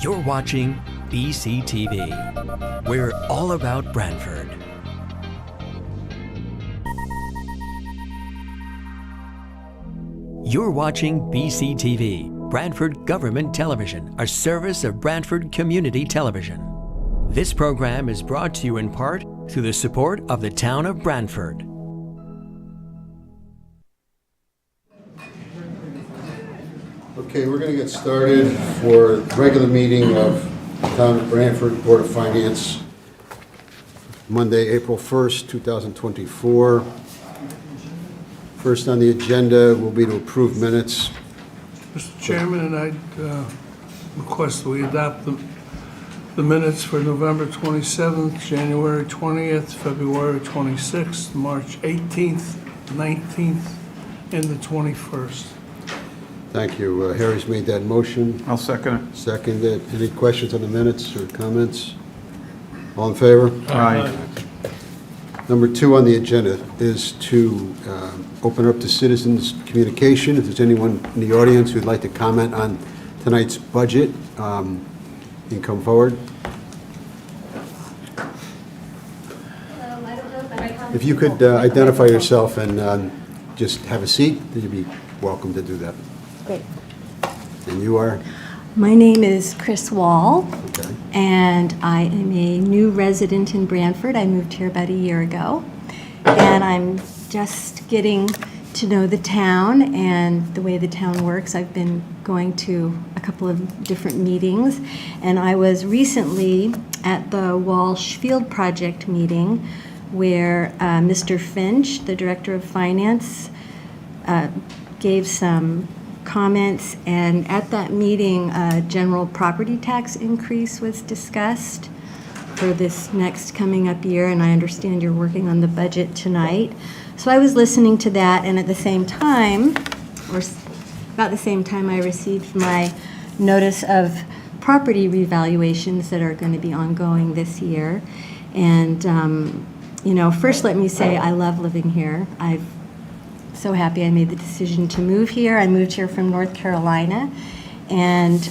You're watching BCTV. We're all about Branford. You're watching BCTV, Branford Government Television, a service of Branford Community Television. This program is brought to you in part through the support of the town of Branford. Okay, we're going to get started for the regular meeting of the Town of Branford Board of Finance, Monday, April 1st, 2024. First on the agenda will be to approve minutes. Mr. Chairman, and I'd request that we adopt the minutes for November 27th, January 20th, February 26th, March 18th, 19th, and the 21st. Thank you. Harry's made that motion. I'll second it. Seconded. Any questions on the minutes or comments? All in favor? Aye. Number 2 on the agenda is to open up to citizens' communication. If there's anyone in the audience who'd like to comment on tonight's budget, you can come forward. If you could identify yourself and just have a seat, then you'd be welcome to do that. Great. And you are? My name is Chris Wall, Okay. and I am a new resident in Branford. I moved here about a year ago, and I'm just getting to know the town and the way the town works. I've been going to a couple of different meetings, and I was recently at the Walsh Field Project meeting where Mr. Finch, the Director of Finance, gave some comments, and at that meeting, a general property tax increase was discussed for this next coming up year, and I understand you're working on the budget tonight. So I was listening to that, and at the same time, or about the same time, I received my notice of property revaluations that are going to be ongoing this year. And, you know, first let me say I love living here. I'm so happy I made the decision to move here. I moved here from North Carolina and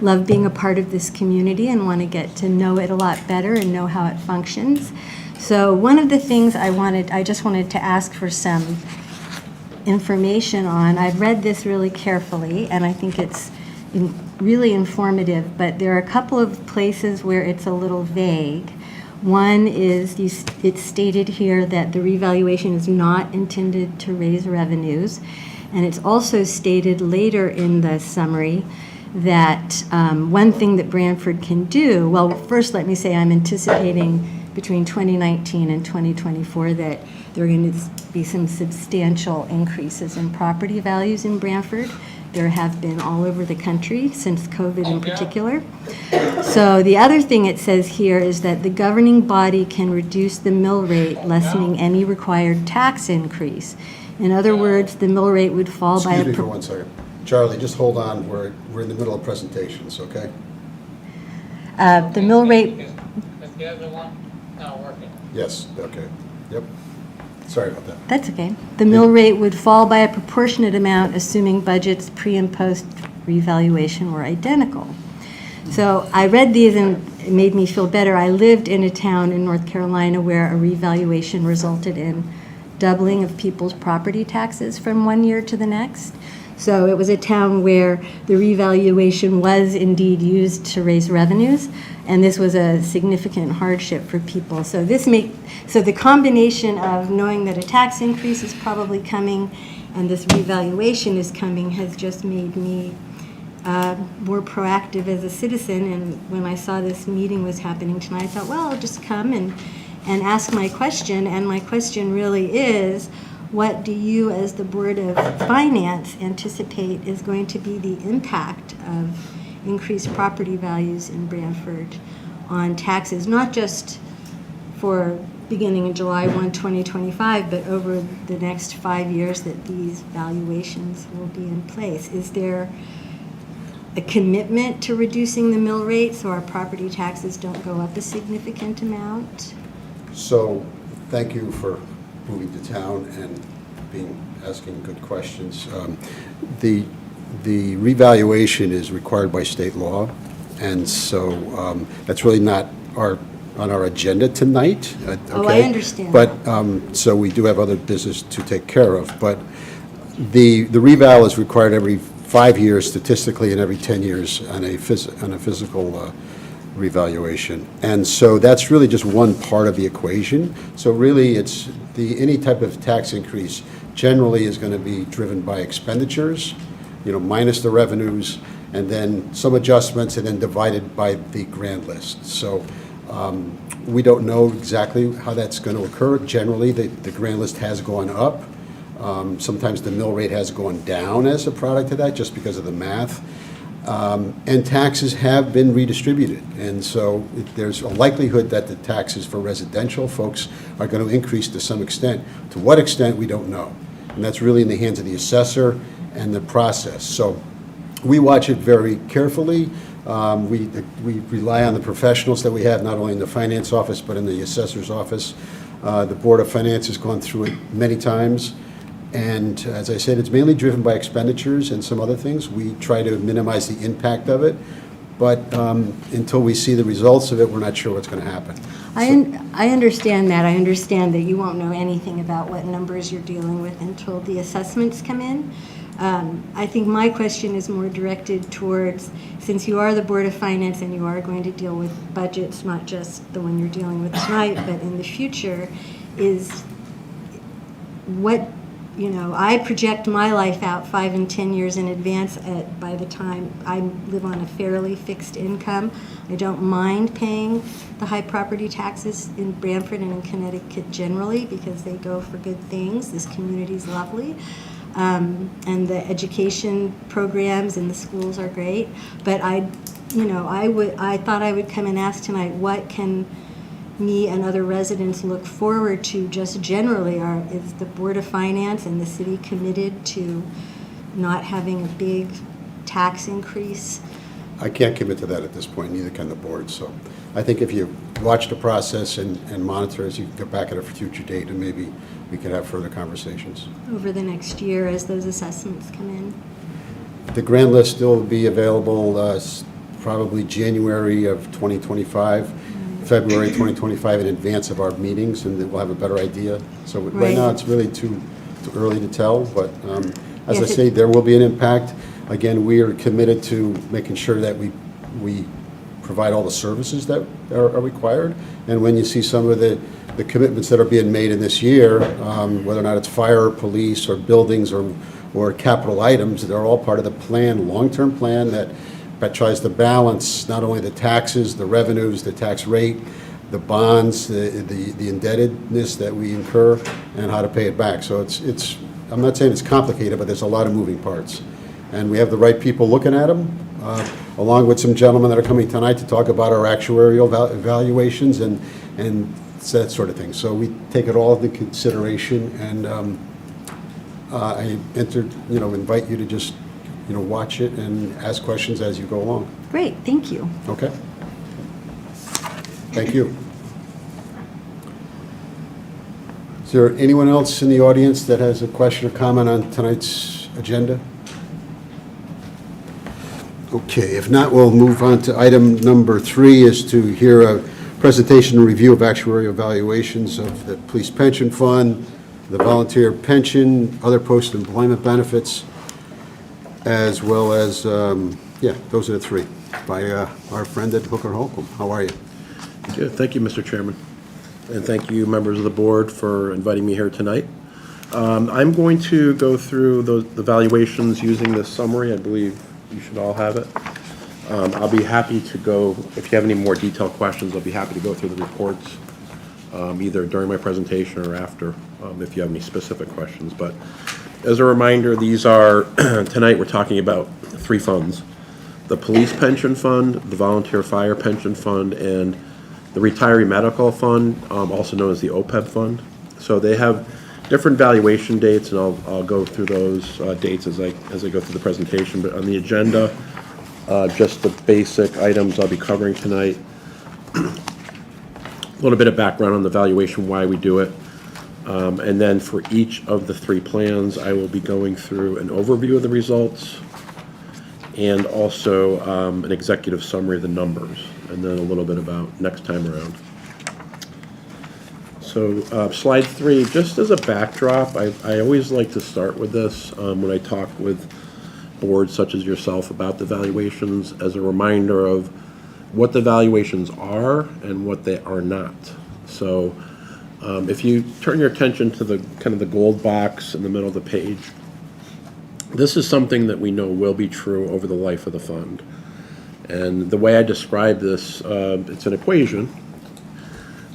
love being a part of this community and want to get to know it a lot better and know how it functions. So one of the things I just wanted to ask for some information on. I've read this really carefully and I think it's really informative, but there are a couple of places where it's a little vague. One is, it's stated here that the revaluation is not intended to raise revenues. And it's also stated later in the summary that one thing that Branford can do, well, first let me say I'm anticipating between 2019 and 2024 that there are going to be some substantial increases in property values in Branford. There have been all over the country since COVID in particular. So the other thing it says here is that the governing body can reduce the mill rate, lessening any required tax increase. In other words, the mill rate would fall by... Excuse me for 1 second. Charlie, just hold on. We're in the middle of presentations, okay? The mill rate... Is the other one not working? Yes, okay. Yep. Sorry about that. That's okay. The mill rate would fall by a proportionate amount, assuming budgets pre and post revaluation were identical. So I read these and it made me feel better. I lived in a town in North Carolina where a revaluation resulted in doubling of people's property taxes from one year to the next. So it was a town where the revaluation was indeed used to raise revenues, and this was a significant hardship for people. So the combination of knowing that a tax increase is probably coming and this revaluation is coming has just made me more proactive as a citizen. And when I saw this meeting was happening tonight, I thought, well, I'll just come and ask my question. And my question really is, what do you as the Board of Finance anticipate is going to be the impact of increased property values in Branford on taxes, not just for beginning in July 1, 2025, but over the next 5 years that these valuations will be in place? Is there a commitment to reducing the mill rate so our property taxes don't go up a significant amount? So, thank you for moving to town and asking good questions. The revaluation is required by state law, And so that's really not on our agenda tonight. Oh, okay? I understand. But, so we do have other business to take care of. But the reval is required every 5 years statistically and every 10 years on a physical revaluation. And so that's really just one part of the equation. So really, it's any type of tax increase generally is going to be driven by expenditures, minus the revenues, and then some adjustments, and then divided by the grand list. So we don't know exactly how that's going to occur. Generally, the grand list has gone up. Sometimes the mill rate has gone down as a product of that, just because of the math. And taxes have been redistributed. And so there's a likelihood that the taxes for residential folks are going to increase to some extent. To what extent, we don't know. And that's really in the hands of the assessor and the process. So we watch it very carefully. We rely on the professionals that we have, not only in the finance office, but in the assessor's office. The Board of Finance has gone through it many times. And as I said, it's mainly driven by expenditures and some other things. We try to minimize the impact of it, but until we see the results of it, we're not sure what's going to happen. I understand that. I understand that you won't know anything about what numbers you're dealing with until the assessments come in. I think my question is more directed towards, since you are the Board of Finance and you are going to deal with budgets, not just the one you're dealing with tonight, but in the future, is what, I project my life out 5 and 10 years in advance. By the time I live on a fairly fixed income, I don't mind paying the high property taxes in Branford and in Connecticut generally, because they go for good things. This community's lovely. And the education programs in the schools are great. But I thought I would come and ask tonight, what can me and other residents look forward to just generally? Is the Board of Finance and the city committed to not having a big tax increase? I can't commit to that at this point, neither can the board. So I think if you watch the process and monitor as you can get back at a future date, and maybe we could have further conversations. Over the next year as those assessments come in? The grand list will be available probably January of 2025, February 2025, in advance of our meetings, and then we'll have a better idea. So right now, it's really too early to tell, but as I say, there will be an impact. Again, we are committed to making sure that we provide all the services that are required. And when you see some of the commitments that are being made in this year, whether or not it's fire, police, or buildings, or capital items, they're all part of the plan, long-term plan that tries to balance not only the taxes, the revenues, the tax rate, the bonds, the indebtedness that we incur, and how to pay it back. So it's I'm not saying it's complicated, but there's a lot of moving parts. And we have the right people looking at them, along with some gentlemen that are coming tonight to talk about our actuarial evaluations and that sort of thing. So we take it all into consideration, and I invite you to just watch it and ask questions as you go along. Great, thank you. Okay. Thank you. Is there anyone else in the audience that has a question or comment on tonight's agenda? Okay, if not, we'll move on to item number 3, is to hear a presentation and review of actuarial evaluations of the police pension fund, the volunteer pension, other post-employment benefits, as well as, those are the 3, by our friend at Hooker Holcomb. How are you? Good. Thank you, Mr. Chairman. And thank you, members of the board, for inviting me here tonight. I'm going to go through the valuations using this summary. I believe you should all have it. I'll be happy to go, if you have any more detailed questions, I'll be happy to go through the reports, either during my presentation or after, if you have any specific questions. But as a reminder, these are, tonight we're talking about 3 funds: the police pension fund, the volunteer fire pension fund, and the retiree medical fund, also known as the OPEB fund. So they have different valuation dates, and I'll go through those dates as I go through the presentation. But on the agenda, just the basic items I'll be covering tonight. A little bit of background on the valuation, why we do it. And then for each of the 3 plans, I will be going through an overview of the results and also an executive summary of the numbers, and then a little bit about next time around. So slide 3, just as a backdrop, I always like to start with this when I talk with boards such as yourself about the valuations, as a reminder of what the valuations are and what they are not. So if you turn your attention to the kind of the gold box in the middle of the page, this is something that we know will be true over the life of the fund. And the way I describe this, it's an equation,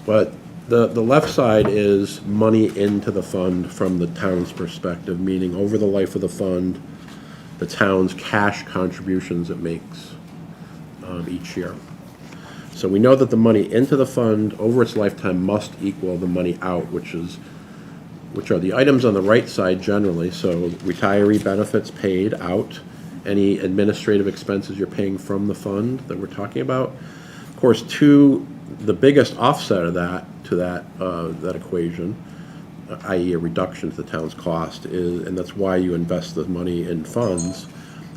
but the left side is money into the fund from the town's perspective, meaning over the life of the fund, the town's cash contributions it makes each year. So we know that the money into the fund over its lifetime must equal the money out, which are the items on the right side generally. So retiree benefits paid out, any administrative expenses you're paying from the fund that we're talking about. Of course, the biggest offset of that to that equation, i.e. a reduction to the town's cost, is, and that's why you invest the money in funds,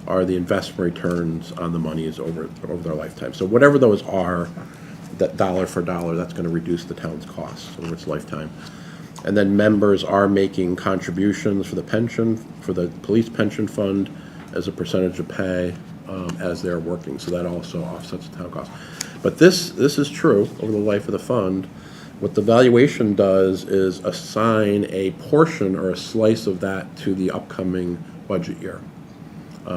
are the investment returns on the monies over their lifetime. So whatever those are, that dollar for dollar, that's going to reduce the town's costs over its lifetime. And then members are making contributions for the pension, for the police pension fund as a percentage of pay as they're working. So that also offsets the town cost. But this is true over the life of the fund. What the valuation does is assign a portion or a slice of that to the upcoming budget year,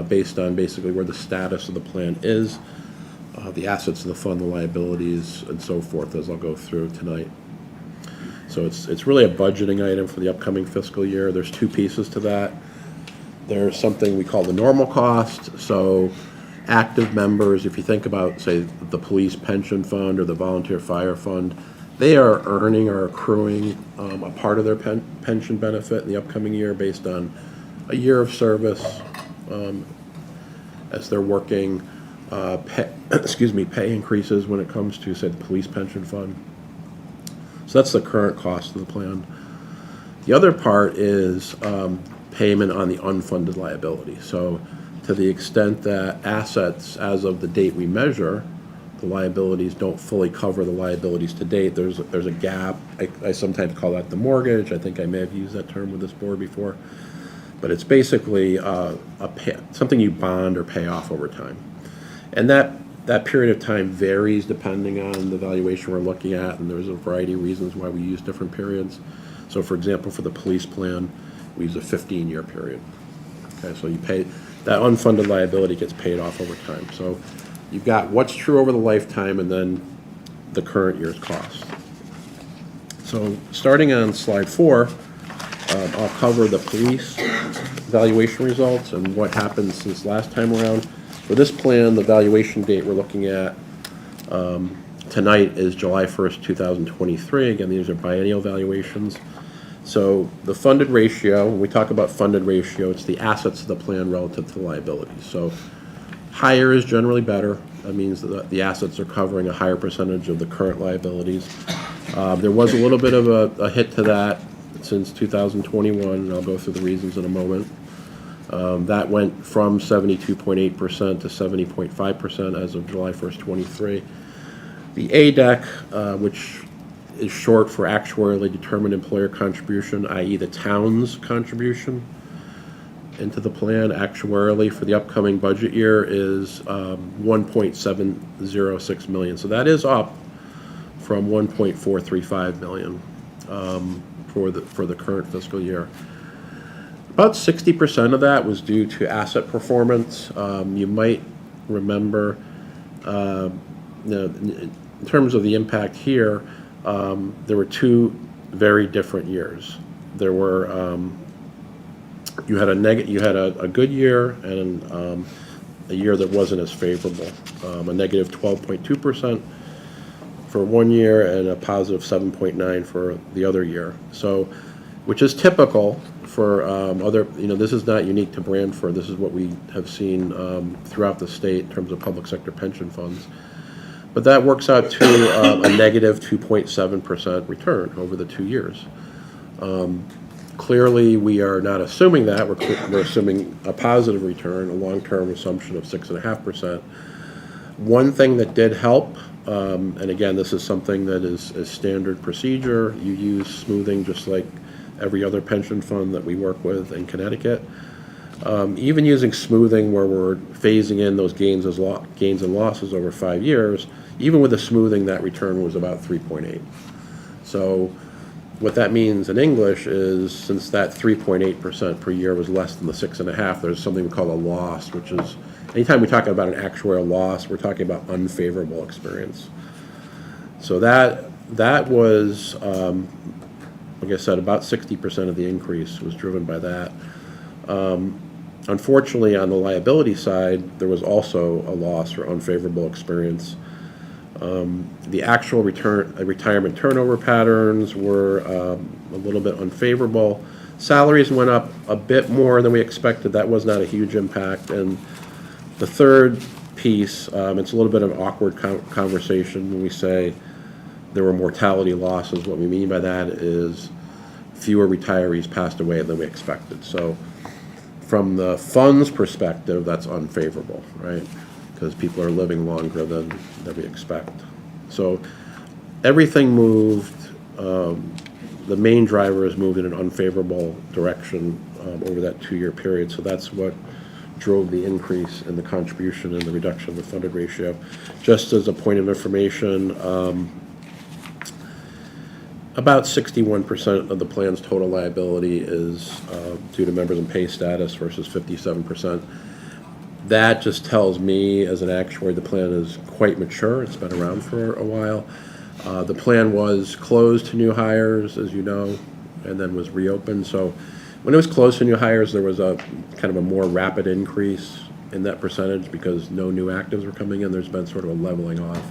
based on basically where the status of the plan is, the assets of the fund, the liabilities, and so forth, as I'll go through tonight. So it's really a budgeting item for the upcoming fiscal year. There's two pieces to that. There's something we call the normal cost. So active members, if you think about, say, the police pension fund or the volunteer fire fund, they are earning or accruing a part of their pension benefit in the upcoming year based on a year of service as they're working, pay increases when it comes to, say, the police pension fund. So that's the current cost of the plan. The other part is payment on the unfunded liability. So to the extent that assets, as of the date we measure, the liabilities don't fully cover the liabilities to date, there's a gap. I sometimes call that the mortgage. I think I may have used that term with this board before. But it's basically something you bond or pay off over time. And that period of time varies depending on the valuation we're looking at, and there's a variety of reasons why we use different periods. So for example, for the police plan, we use a 15-year period. Okay, so you pay, that unfunded liability gets paid off over time. So you've got what's true over the lifetime and then the current year's cost. So starting on slide 4, I'll cover the police valuation results and what happened since last time around. For this plan, the valuation date we're looking at tonight is July 1st, 2023. Again, these are biennial valuations. So the funded ratio, when we talk about funded ratio, it's the assets of the plan relative to the liabilities. So higher is generally better. That means that the assets are covering a higher percentage of the current liabilities. There was a little bit of a hit to that since 2021, and I'll go through the reasons in a moment. That went from 72.8% to 70.5% as of July 1st, 23. The ADEC, which is short for actuarially determined employer contribution, i.e. the town's contribution into the plan actuarially for the upcoming budget year, is 1.706 million. So that is up from 1.435 million for the current fiscal year. About 60% of that was due to asset performance. You might remember, in terms of the impact here, there were two very different years. There were you had a good year and a year that wasn't as favorable. A negative 12.2% for one year and a positive 7.9% for the other year. So, which is typical for other, this is not unique to Branford. This is what we have seen throughout the state in terms of public sector pension funds. But that works out to a negative 2.7% return over the 2 years. Clearly, we are not assuming that. We're assuming a positive return, a long-term assumption of 6.5%. One thing that did help, and again, this is something that is standard procedure. You use smoothing just like every other pension fund that we work with in Connecticut. Even using smoothing where we're phasing in those gains and losses over 5 years, even with the smoothing, that return was about 3.8. So what that means in English is, since that 3.8% per year was less than the 6.5, there's something we call a loss, which is, anytime we talk about an actuarial loss, we're talking about unfavorable experience. So that was, like I said, about 60% of the increase was driven by that. Unfortunately, on the liability side, there was also a loss or unfavorable experience. The actual retirement turnover patterns were a little bit unfavorable. Salaries went up a bit more than we expected. That was not a huge impact. And the third piece, it's a little bit of an awkward conversation when we say there were mortality losses. What we mean by that is fewer retirees passed away than we expected. So from the fund's perspective, that's unfavorable, right? Because people are living longer than we expect. So everything moved. The main drivers moved in an unfavorable direction over that 2-year period. So that's what drove the increase in the contribution and the reduction of the funded ratio. Just as a point of information, about 61% of the plan's total liability is due to members in pay status versus 57%. That just tells me, as an actuary, the plan is quite mature. It's been around for a while. The plan was closed to new hires, as you know, and then was reopened. So when it was closed to new hires, there was a kind of a more rapid increase in that percentage because no new actives were coming in. There's been sort of a leveling off.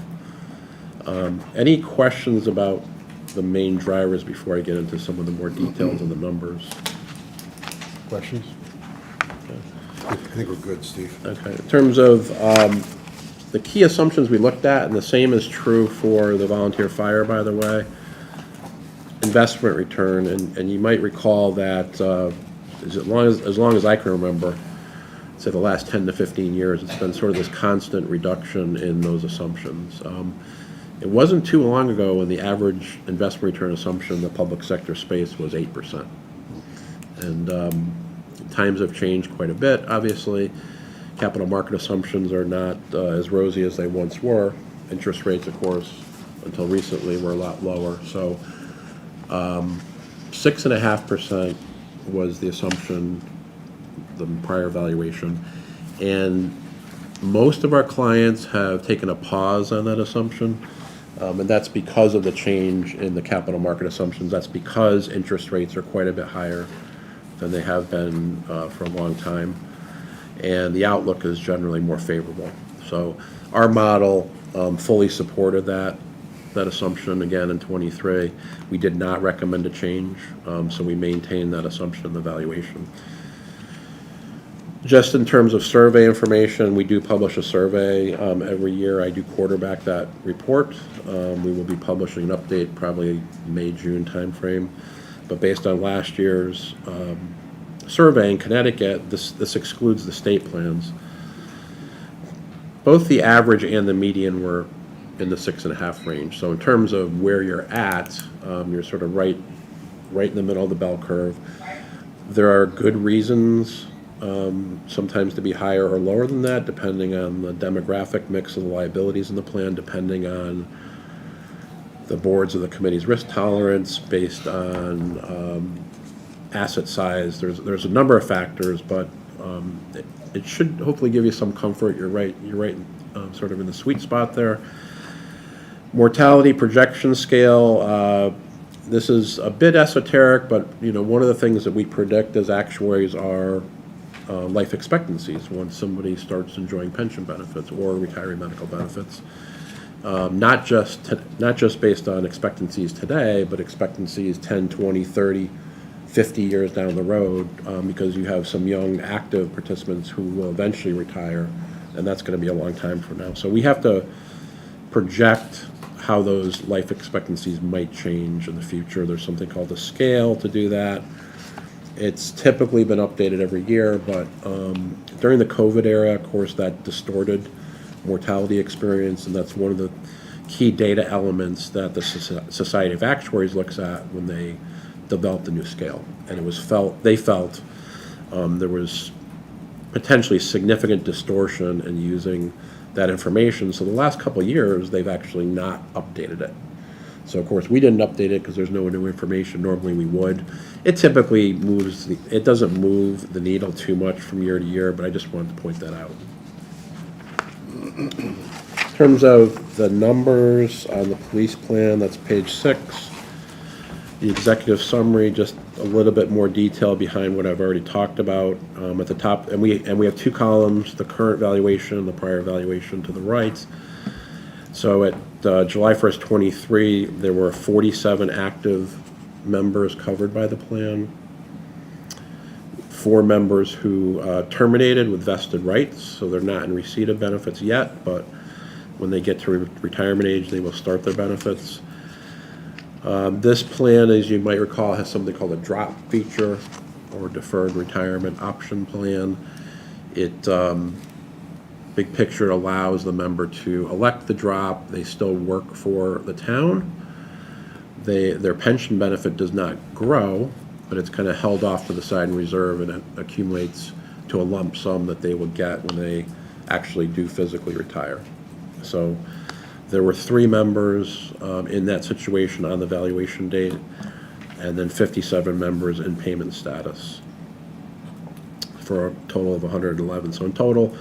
Any questions about the main drivers before I get into some of the more details of the numbers? Questions? I think we're good, Steve. Okay. In terms of the key assumptions we looked at, and the same is true for the volunteer fire, by the way, investment return, and you might recall that as long as I can remember, say the last 10 to 15 years, it's been sort of this constant reduction in those assumptions. It wasn't too long ago when the average investment return assumption in the public sector space was 8%. And times have changed quite a bit, obviously. Capital market assumptions are not as rosy as they once were. Interest rates, of course, until recently were a lot lower. So 6.5% was the assumption, the prior valuation. And most of our clients have taken a pause on that assumption. And that's because of the change in the capital market assumptions. That's because interest rates are quite a bit higher than they have been for a long time. And the outlook is generally more favorable. So our model fully supported that assumption again in 23. We did not recommend a change, so we maintained that assumption in the valuation. Just in terms of survey information, we do publish a survey every year. I do quarterback that report. We will be publishing an update probably May, June timeframe. But based on last year's survey in Connecticut, this excludes the state plans. Both the average and the median were in the 6.5 range. So in terms of where you're at, you're sort of right in the middle of the bell curve. There are good reasons sometimes to be higher or lower than that, depending on the demographic mix of the liabilities in the plan, depending on the boards of the committee's risk tolerance, based on asset size. There's a number of factors, but it should hopefully give you some comfort. You're right sort of in the sweet spot there. Mortality projection scale. This is a bit esoteric, but one of the things that we predict as actuaries are life expectancies once somebody starts enjoying pension benefits or retiree medical benefits. Not just based on expectancies today, but expectancies 10, 20, 30, 50 years down the road, because you have some young active participants who will eventually retire, and that's going to be a long time from now. So we have to project how those life expectancies might change in the future. There's something called a scale to do that. It's typically been updated every year, but during the COVID era, of course, that distorted mortality experience, and that's one of the key data elements that the Society of Actuaries looks at when they develop the new scale. And it was they felt there was potentially significant distortion in using that information. So the last couple of years, they've actually not updated it. So of course, we didn't update it because there's no new information. Normally we would. It typically moves, it doesn't move the needle too much from year to year, but I just wanted to point that out. In terms of the numbers on the police plan, that's page 6. The executive summary, just a little bit more detail behind what I've already talked about at the top. And we have 2 columns, the current valuation, the prior valuation to the right. So at July 1st, 23, there were 47 active members covered by the plan. 4 members who terminated with vested rights, so they're not in receipt of benefits yet, but when they get to retirement age, they will start their benefits. This plan, as you might recall, has something called a drop feature or deferred retirement option plan. It, big picture, allows the member to elect the drop. They still work for the town. Their pension benefit does not grow, but it's kind of held off to the side in reserve, and it accumulates to a lump sum that they will get when they actually do physically retire. So there were 3 members in that situation on the valuation date, and then 57 members in payment status for a total of 111. So in total,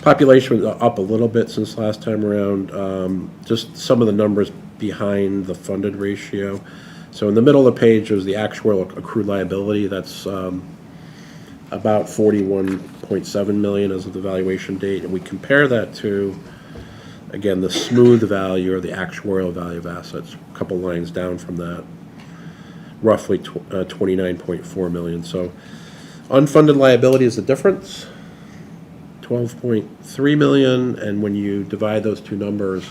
population was up a little bit since last time around. Just some of the numbers behind the funded ratio. So in the middle of the page is the actual accrued liability. That's about $41.7 million as of the valuation date, and we compare that to, again, the smooth value or the actuarial value of assets, a couple lines down from that, roughly $29.4 million. So unfunded liability is the difference, $12.3 million, and when you divide those 2 numbers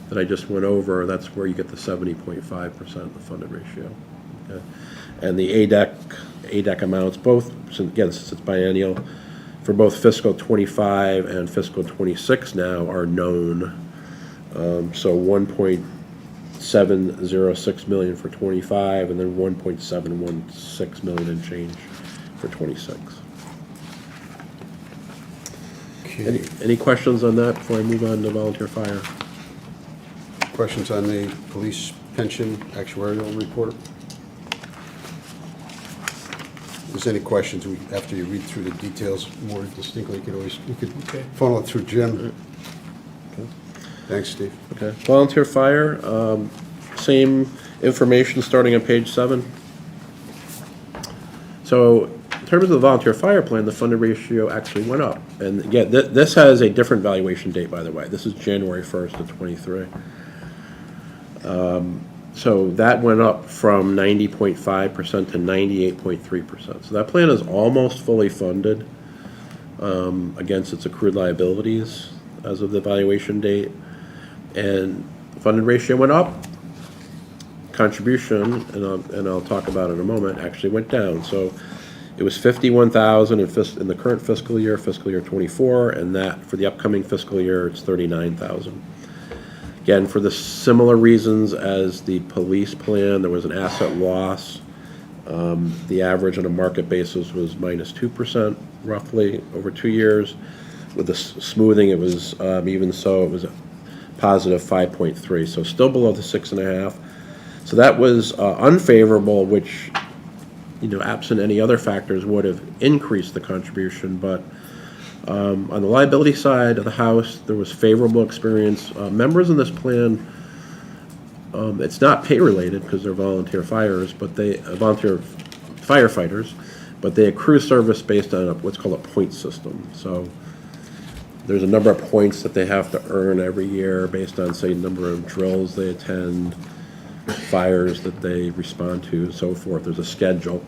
that I just went over, that's where you get the 70.5% of the funded ratio. Okay? And the ADEC amounts, both, again, since it's biennial, for both fiscal 25 and fiscal 26 now are known. So 1.706 million for 25, and then 1.716 million and change for 26. Any questions on that before I move on to volunteer fire? Questions on the police pension actuarial report? If there's any questions, after you read through the details more distinctly, you could funnel it through Jim. Okay. Thanks, Steve. Okay. Volunteer fire, same information starting on page 7. So in terms of the volunteer fire plan, the funded ratio actually went up. And again, this has a different valuation date, by the way. This is January 1st of 23. So that went up from 90.5% to 98.3%. So that plan is almost fully funded against its accrued liabilities as of the valuation date. And the funded ratio went up. Contribution, and I'll talk about it in a moment, actually went down. So it was $51,000 in the current fiscal year 24, and that for the upcoming fiscal year, it's $39,000. Again, for the similar reasons as the police plan, there was an asset loss. The average on a market basis was minus 2% roughly over 2 years. With the smoothing, it was even so, it was a positive 5.3, so still below the 6.5. So that was unfavorable, which, absent any other factors, would have increased the contribution. But on the liability side of the house, there was favorable experience. Members in this plan, it's not pay related because they're volunteer volunteer firefighters, but they accrue service based on what's called a point system. So there's a number of points that they have to earn every year based on, say, number of drills they attend, fires that they respond to, and so forth. There's a schedule.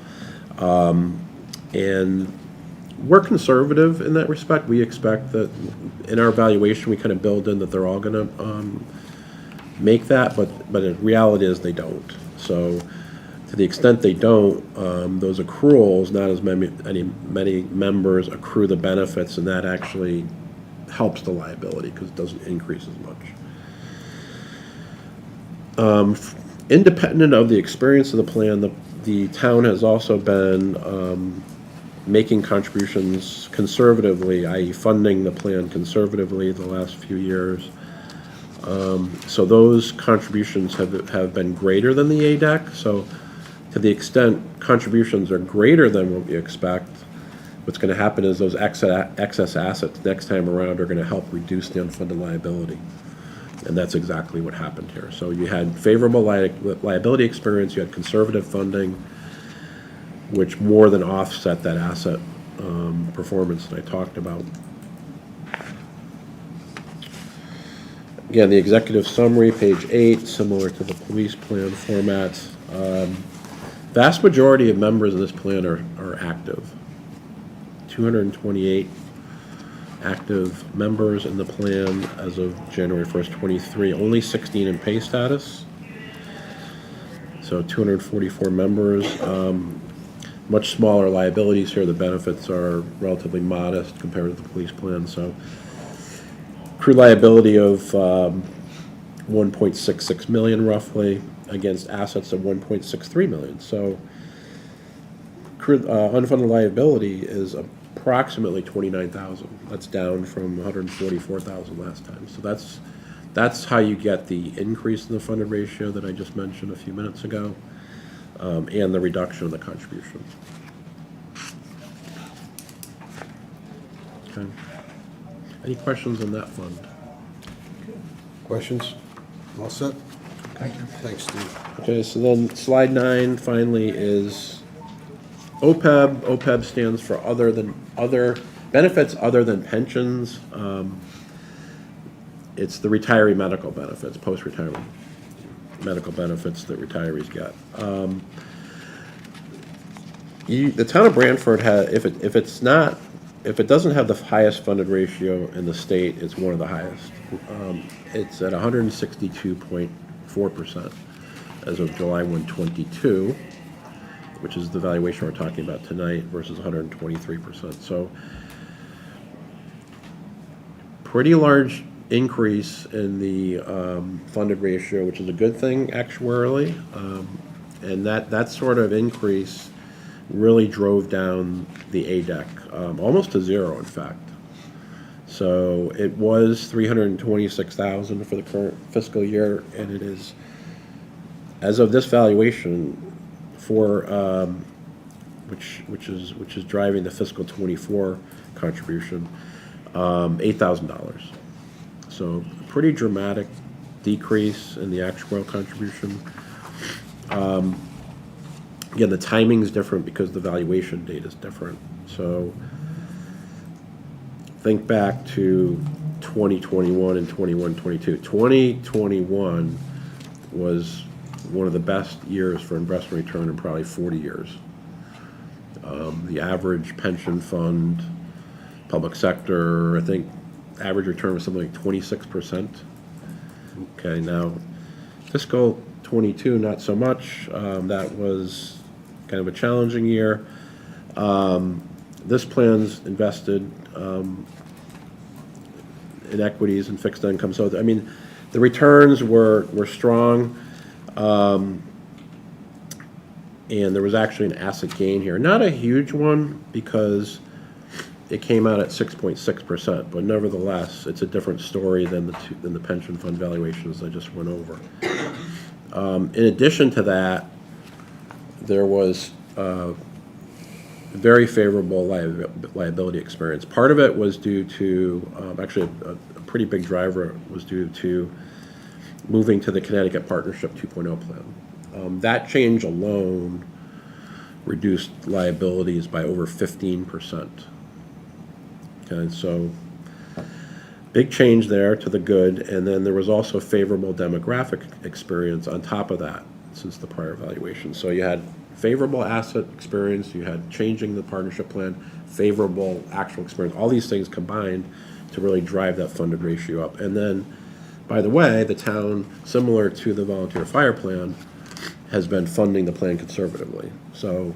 And we're conservative in that respect. We expect that in our evaluation, we kind of build in that they're all going to make that, but the reality is they don't. So To the extent they don't, those accruals, not as many members accrue the benefits, and that actually helps the liability because it doesn't increase as much. Independent of the experience of the plan, the town has also been making contributions conservatively, i.e. funding the plan conservatively the last few years. So those contributions have been greater than the ADEC. So to the extent contributions are greater than what we expect, what's going to happen is those excess assets next time around are going to help reduce the unfunded liability. And that's exactly what happened here. So you had favorable liability experience, you had conservative funding, which more than offset that asset performance that I talked about. Again, the executive summary, page 8, similar to the police plan format. Vast majority of members of this plan are active. 228 active members in the plan as of January 1st, 23. Only 16 in pay status. So 244 members. Much smaller liabilities here. The benefits are relatively modest compared to the police plan. So accrued liability of 1.66 million roughly against assets of 1.63 million. So unfunded liability is approximately 29,000. That's down from 144,000 last time. So that's how you get the increase in the funded ratio that I just mentioned a few minutes ago, and the reduction of the contribution. Okay. Any questions on that fund? Questions? All set? Thank you. Thanks, Steve. Okay, so then slide 9 finally is OPEB. OPEB stands for other benefits other than pensions. It's the retiree medical benefits, post-retirement medical benefits that retirees get. The town of Branford if it doesn't have the highest funded ratio in the state, it's one of the highest. It's at 162.4% as of July 1, 22, which is the valuation we're talking about tonight, versus 123%. So pretty large increase in the funded ratio, which is a good thing actuarially, and that sort of increase really drove down the ADEC almost to zero, in fact. So it was 326,000 for the current fiscal year, and it is, as of this valuation, for which is driving the fiscal 24 contribution, $8,000. So a pretty dramatic decrease in the actuarial contribution. Again, the timing is different because the valuation date is different. So think back to 2021 and 21-22. 2021 was one of the best years for investment return in probably 40 years. The average pension fund, public sector, I think average return was something like 26%. Okay, now fiscal 22, not so much. That was kind of a challenging year. This plan's invested in equities and fixed income. So, I mean, the returns were strong. And there was actually an asset gain here. Not a huge one because it came out at 6.6%, but nevertheless, it's a different story than the pension fund valuations I just went over. In addition to that, there was very favorable liability experience. Part of it was due to, actually a pretty big driver was due to moving to the Connecticut Partnership 2.0 plan. That change alone reduced liabilities by over 15%. Okay, so big change there to the good, and then there was also favorable demographic experience on top of that since the prior valuation. So you had favorable asset experience, you had changing the partnership plan, favorable actual experience, all these things combined to really drive that funded ratio up. And then, by the way, the town, similar to the volunteer fire plan, has been funding the plan conservatively. So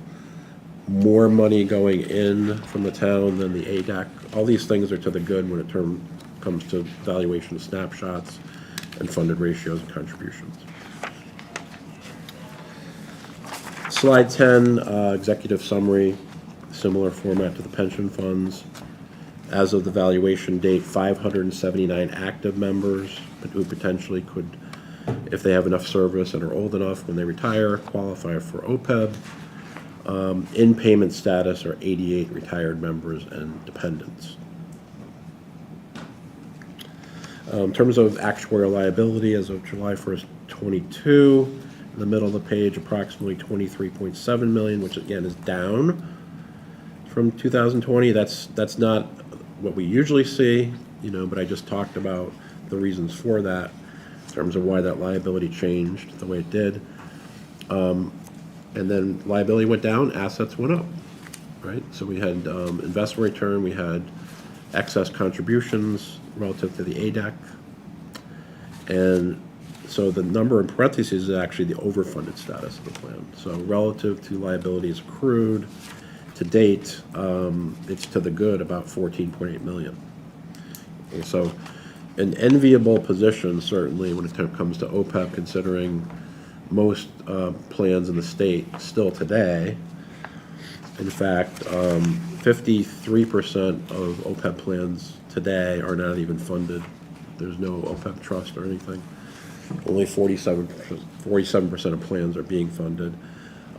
more money going in from the town than the ADAC. All these things are to the good when it comes to valuation snapshots and funded ratios and contributions. Slide 10, executive summary, similar format to the pension funds. As of the valuation date, 579 active members who potentially could, if they have enough service and are old enough when they retire, qualify for OPEB. In payment status are 88 retired members and dependents. In terms of actuarial liability, as of July 1st, 22, in the middle of the page, approximately 23.7 million, which again is down from 2020. That's not what we usually see, but I just talked about the reasons for that in terms of why that liability changed the way it did. And then liability went down, assets went up, right? So we had investment return, we had excess contributions relative to the ADAC. And so the number in parentheses is actually the overfunded status of the plan. So relative to liabilities accrued to date, it's to the good about 14.8 million. And so an enviable position, certainly, when it comes to OPEB, considering most plans in the state still today. In fact, 53% of OPEB plans today are not even funded. There's no OPEB trust or anything. Only 47% of plans are being funded.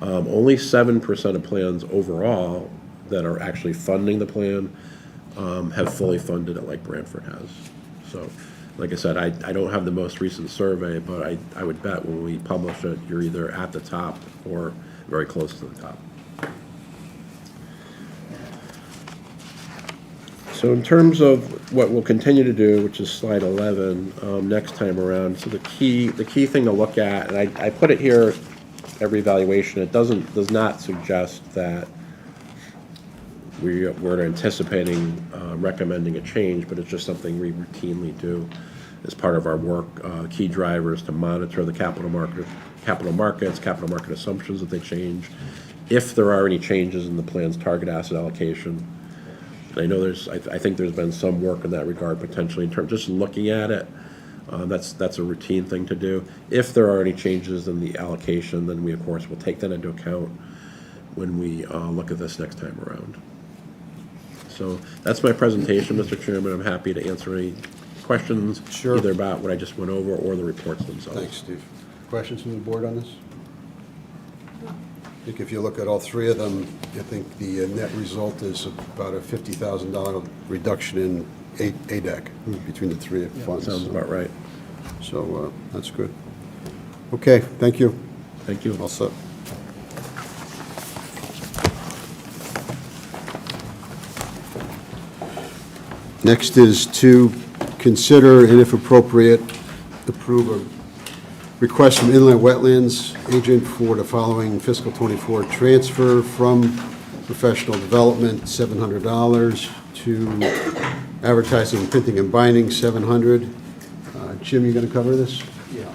Only 7% of plans overall that are actually funding the plan have fully funded it like Branford has. So, like I said, I don't have the most recent survey, but I would bet when we publish it, you're either at the top or very close to the top. So in terms of what we'll continue to do, which is slide 11, next time around, so the key thing to look at, and I put it here every evaluation, it does not suggest that we're anticipating recommending a change, but it's just something we routinely do as part of our work. Key drivers to monitor the capital market assumptions if they change, if there are any changes in the plan's target asset allocation. And I know I think there's been some work in that regard potentially in terms of just looking at it. That's a routine thing to do. If there are any changes in the allocation, then we of course will take that into account when we look at this next time around. So that's my presentation, Mr. Chairman. I'm happy to answer any questions, Sure. either about what I just went over or the reports themselves. Thanks, Steve. Questions from the board on this? I think if you look at all three of them, I think the net result is about a $50,000 reduction in ADAC between the three funds. Sounds about right. So that's good. Okay, thank you. Thank you. All set. Next is to consider and if appropriate, approve a request from Inland Wetlands Agent for the following fiscal '24 transfer from professional development, $700, to advertising, printing, and binding, $700. Jim, you going to cover this? Yeah.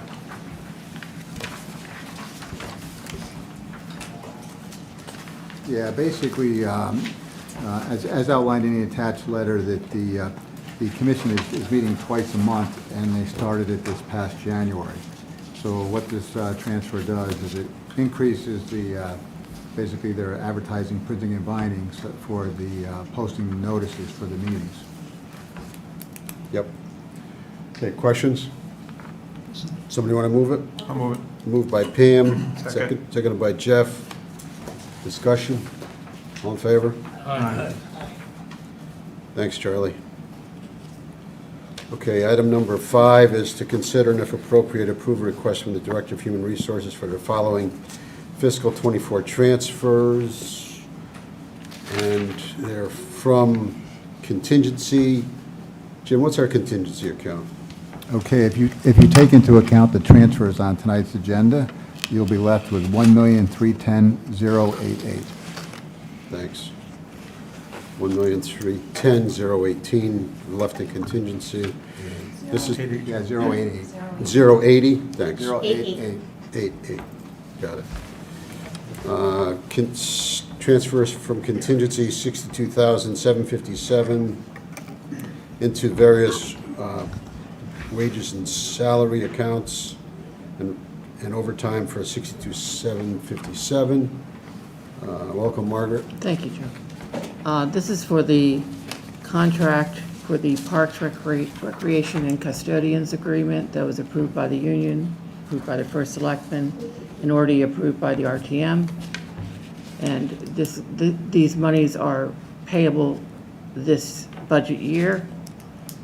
Yeah, basically, as outlined in the attached letter, that the commission is meeting twice a month, and they started it this past January. So what this transfer does is it increases basically their advertising, printing, and binding for the posting notices for the meetings. Yep. Okay, questions? Somebody want to move it? I'll move it. Moved by Pam, Second. seconded by Jeff. Discussion? All in favor? Aye. Thanks, Charlie. Okay, item number 5 is to consider and if appropriate, approve a request from the Director of Human Resources for the following fiscal '24 transfers. And they're from contingency. Jim, what's our contingency account? Okay, if you take into account the transfers on tonight's agenda, you'll be left with $1,310,088. Thanks. $1,310,018 left in contingency. This is Yeah, 088. 080. Thanks. 088. 88. Got it. Transfers from contingency, 62,757 into various wages and salary accounts, and overtime for 62,757. Welcome, Margaret. Thank you, Joe. This is for the contract for the Parks Recreation and Custodians Agreement that was approved by the union, approved by the first selectman, and already approved by the RTM. And these monies are payable this budget year,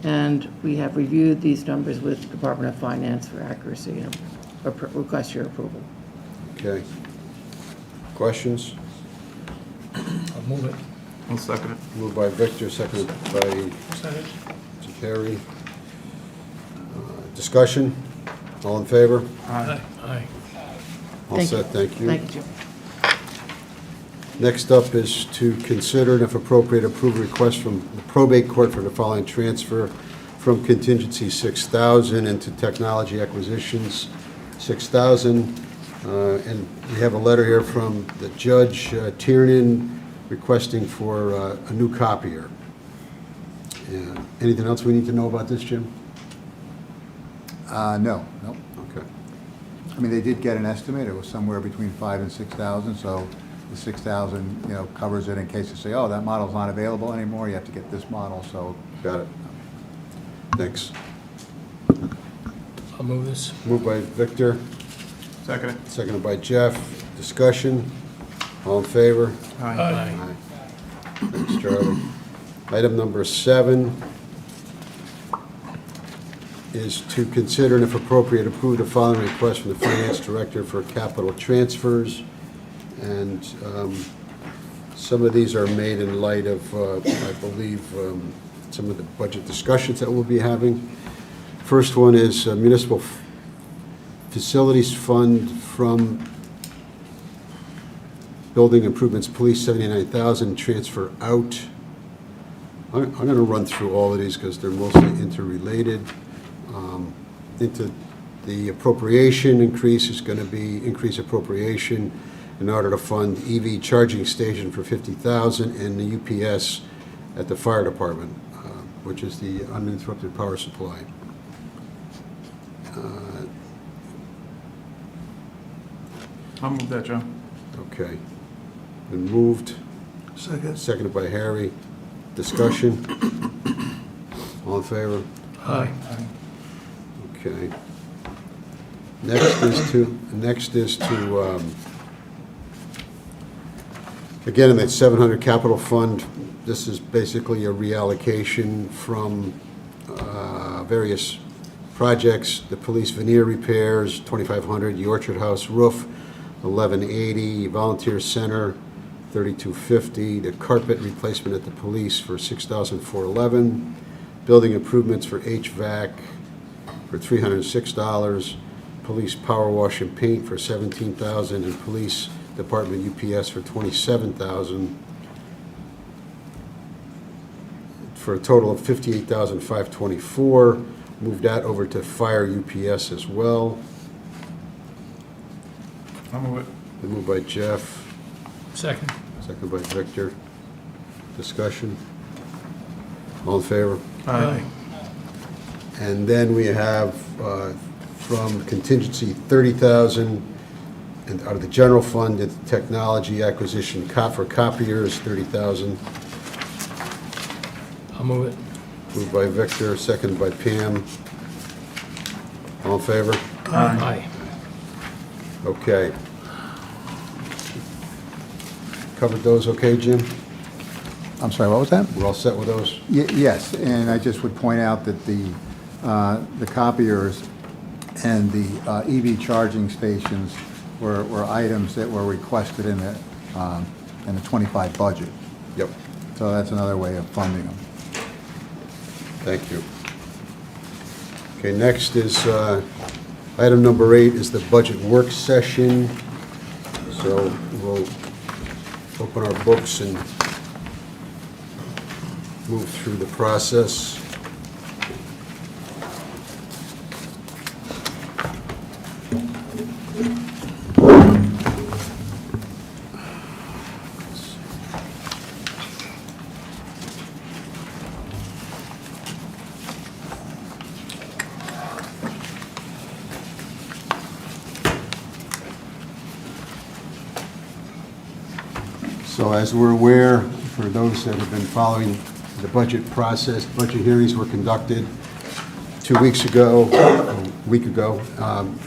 and we have reviewed these numbers with the Department of Finance for accuracy and request your approval. Okay. Questions? I'll move it. I'll second it. Moved by Victor, seconded by Second. Perry. Discussion? All in favor? Aye. All Thank set, you. thank you. Thank you, Joe. Next up is to consider and if appropriate, approve a request from the probate court for the following transfer from contingency 6,000 into technology acquisitions 6,000. And we have a letter here from the judge, Tiernan, requesting for a new copier. Anything else we need to know about this, Jim? No. Okay. I mean, they did get an estimate. It was somewhere between 5,000 and 6,000, so the 6,000, covers it in case they say, oh, that model's not available anymore, you have to get this model, so. Got it. Thanks. I'll move this. Moved by Victor, Second it. seconded by Jeff. Discussion? All in favor? Aye. Thanks, Charlie. Item number 7 is to consider and if appropriate, approve the following request from the finance director for capital transfers. And some of these are made in light of, I believe, some of the budget discussions that we'll be having. First one is municipal facilities fund from building improvements, police, 79,000, transfer out. I'm going to run through all of these because they're mostly interrelated. Into the appropriation increase is going to be increase appropriation in order to fund EV charging station for 50,000 and the UPS at the fire department, which is the uninterrupted power supply. I'll move that, Joe. Okay. Been moved, Second. seconded by Harry. Discussion? All in favor? Aye. Okay. Next is to, again, in that 700 capital fund, this is basically a reallocation from various projects, the police veneer repairs, 2,500, the Orchard House roof, 1,180, volunteer center, 3,250, the carpet replacement at the police for 6,411, building improvements for HVAC for $306, police power wash and paint for $17,000, and police department UPS for $27,000, for a total of $58,524. Move that over to fire UPS as well. I'll move it. Been moved by Jeff, Second. second by Victor. Discussion? All in favor? Aye. And then we have from contingency 30,000, and out of the general fund, it's technology acquisition for copiers, 30,000. I'll move it. Moved by Victor, seconded by Pam. All in favor? Aye. Okay. Covered those okay, Jim? I'm sorry, what was that? We're all set with those? Yes, and I just would point out that the copiers and the EV charging stations were items that were requested in the 25 budget. Yep. So that's another way of funding them. Thank you. Okay, next is, item number 8 is the budget work session. So we'll open our books and move through the process. So as we're aware, for those that have been following the budget process, budget hearings were conducted 2 weeks ago, a week ago,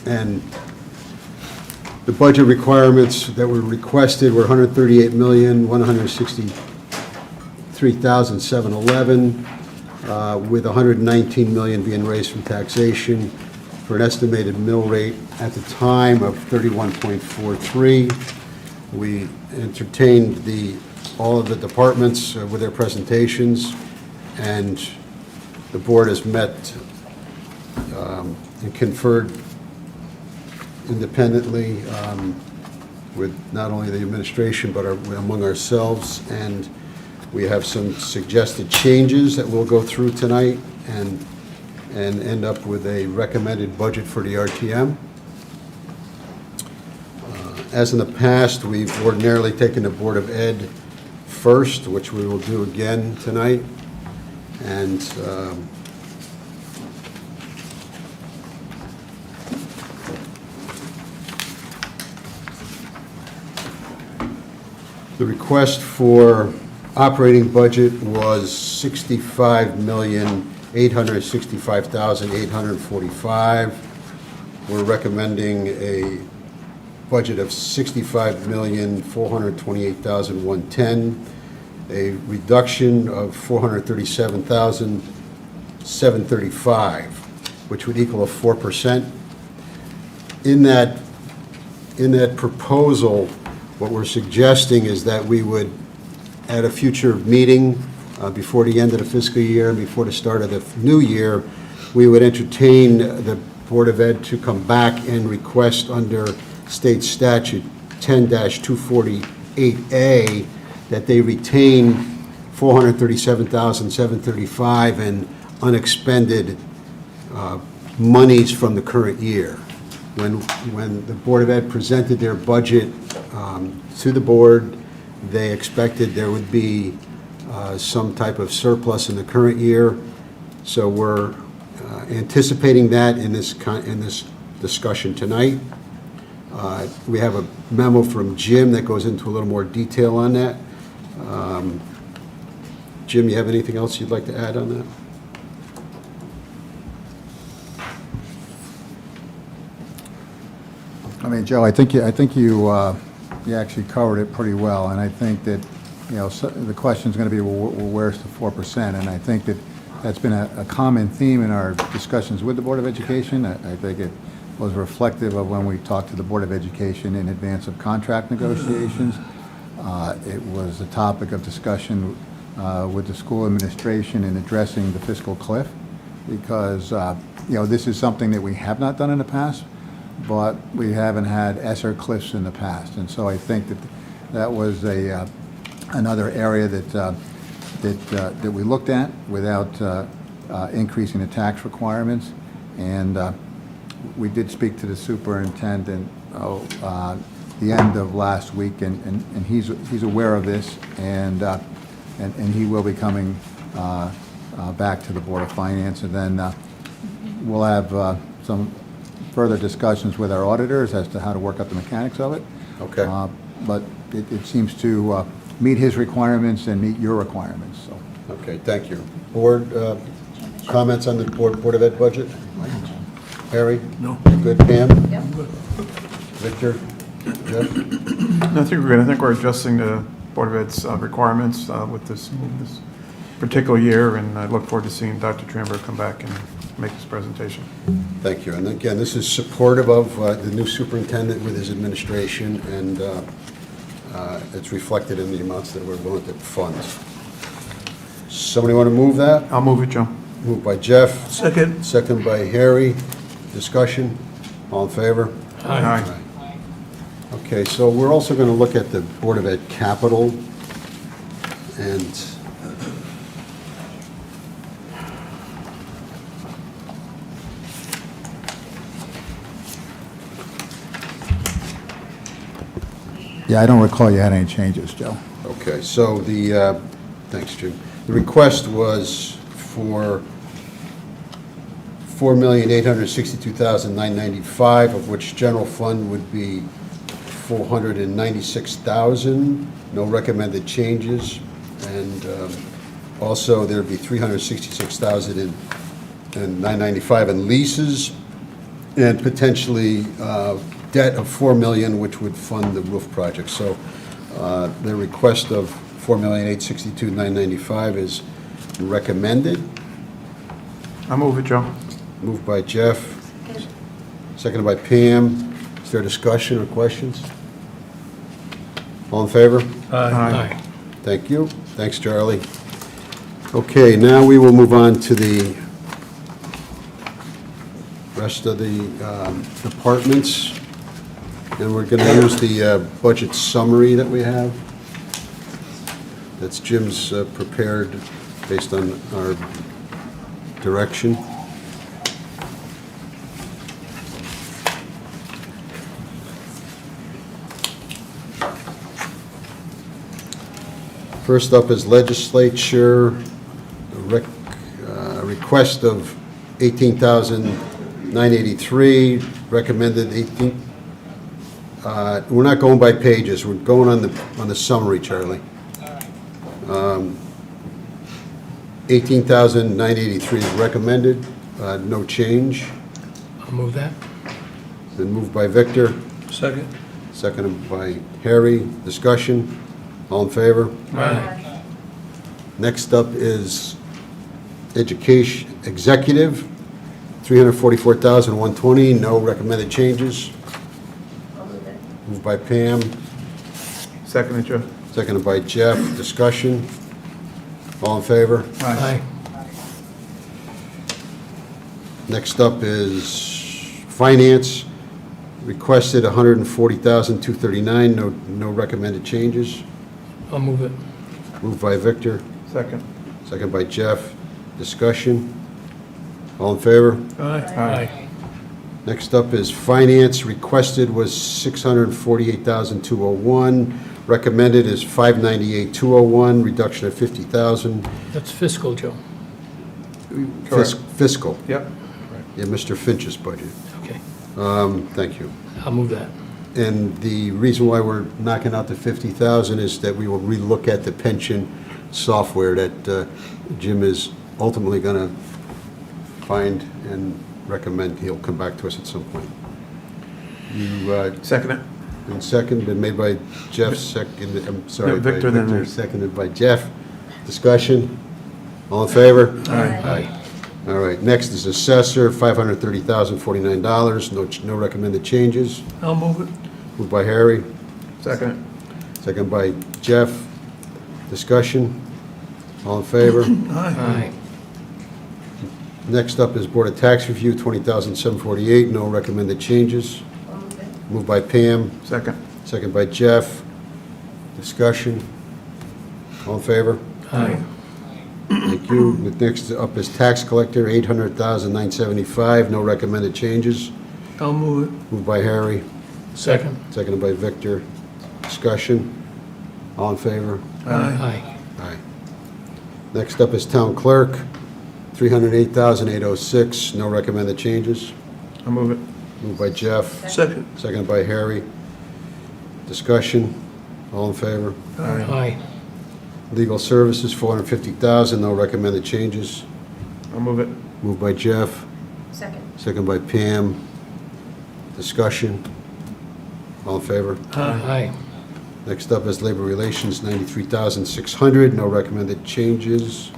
and the budget requirements that were requested were $138,163,711, with $119 million being raised from taxation for an estimated mill rate at the time of 31.43. We entertained all of the departments with their presentations, and the board has met and conferred independently with not only the administration but among ourselves, and we have some suggested changes that we'll go through tonight and end up with a recommended budget for the RTM. As in the past, we've ordinarily taken the Board of Ed first, which we will do again tonight, and the request for operating budget was $65,865,845. We're recommending a budget of $65,428,110, a reduction of $437,735, which would equal a 4%. In that proposal, what we're suggesting is that we would, at a future meeting before the end of the fiscal year and before the start of the new year, we would entertain the Board of Ed to come back and request under state statute 10-248A that they retain $437,735 in unexpended monies from the current year. When the Board of Ed presented their budget to the board, they expected there would be some type of surplus in the current year. So we're anticipating that in this discussion tonight. We have a memo from Jim that goes into a little more detail on that. Jim, you have anything else you'd like to add on that? I mean, Joe, I think you actually covered it pretty well, and I think that, the question is going to be, well, where's the 4%? And I think that's been a common theme in our discussions with the Board of Education. I think it was reflective of when we talked to the Board of Education in advance of contract negotiations. It was a topic of discussion with the school administration in addressing the fiscal cliff, because this is something that we have not done in the past, but we haven't had ESSER cliffs in the past, and so I think that was another area that we looked at without increasing the tax requirements. And we did speak to the superintendent the end of last week, and he's aware of this, and he will be coming back to the Board of Finance, and then we'll have some further discussions with our auditors as to how to work out the mechanics of it. Okay. But it seems to meet his requirements and meet your requirements, so. Okay, thank you. Board comments on the Board of Ed budget? Harry? No. Good. Pam? Yep. Victor? Jeff? No, I think we're good. I think we're adjusting the Board of Ed's requirements with this particular year, and I look forward to seeing Dr. Tramberg come back and make this presentation. Thank you. And again, this is supportive of the new superintendent with his administration, and it's reflected in the amounts that we're willing to fund. Somebody want to move that? I'll move it, Joe. Moved by Jeff. Second. Second by Harry. Discussion? All in favor? Aye. Okay, so we're also going to look at the Board of Ed capital, and Yeah, I don't recall you had any changes, Joe. okay, so thanks, Jim. The request was for $4,862,995, of which general fund would be $496,000, no recommended changes. And also, there'd be $366,995 in leases, and potentially debt of $4 million, which would fund the roof project. So the request of $4,862,995 is recommended. I'll move it, Joe. Moved by Jeff, seconded by Pam. Is there discussion or questions? All in favor? Aye. Thank you. Thanks, Charlie. Okay, now we will move on to the rest of the departments. And we're going to use the budget summary that we have. That's Jim's prepared based on our direction. First up is legislature, request of $18,983, recommended 18. We're not going by pages, we're going on the summary, Charlie. 18,983 is recommended, no change. I'll move that. Been moved by Victor, Second? seconded by Harry. Discussion, all in favor? Aye. Next up is education, executive, $344,120, no recommended changes. Moved by Pam, Second, Joe. seconded by Jeff. Discussion, all in favor? Aye. Next up is finance, requested $140,239, no recommended changes. I'll move it. Moved by Victor, Second. seconded by Jeff. Discussion, all in favor? Aye. Next up is finance, requested was $648,201, recommended is $598,201, reduction of $50,000. That's fiscal, Joe. Correct. Fiscal, Yep. yeah, Mr. Finch's budget. Okay. Thank you. I'll move that. And the reason why we're knocking out the $50,000 is that we will relook at the pension software that Jim is ultimately going to find and recommend. He'll come back to us at some point. You, Second it. and second, been made by Jeff, second, I'm sorry, No, by Victor, then Victor, me. seconded by Jeff. Discussion, all in favor? Aye. All right, next is assessor, $530,049, no recommended changes. I'll move it. Moved by Harry, Second second by Jeff. Discussion, all in favor? Aye. Next up is Board of Tax Review, $20,748, no recommended changes. Moved by Pam, it. Second. second by Jeff. Discussion, all in favor? Aye. Thank you. Next up is Tax Collector, $800,975, no recommended changes. I'll move it. Moved by Harry, Second. seconded by Victor. Discussion, all in favor? Aye. Aye. Next up is Town Clerk, $308,806, no recommended changes. I'll move it. Moved by Jeff, Second? seconded by Harry. Discussion, all in favor? Aye. Legal Services, $450,000, no recommended changes. I'll move it. Moved by Jeff, Second. seconded by Pam. Discussion, all in favor? Aye. Next up is Labor Relations, $93,600, no recommended changes.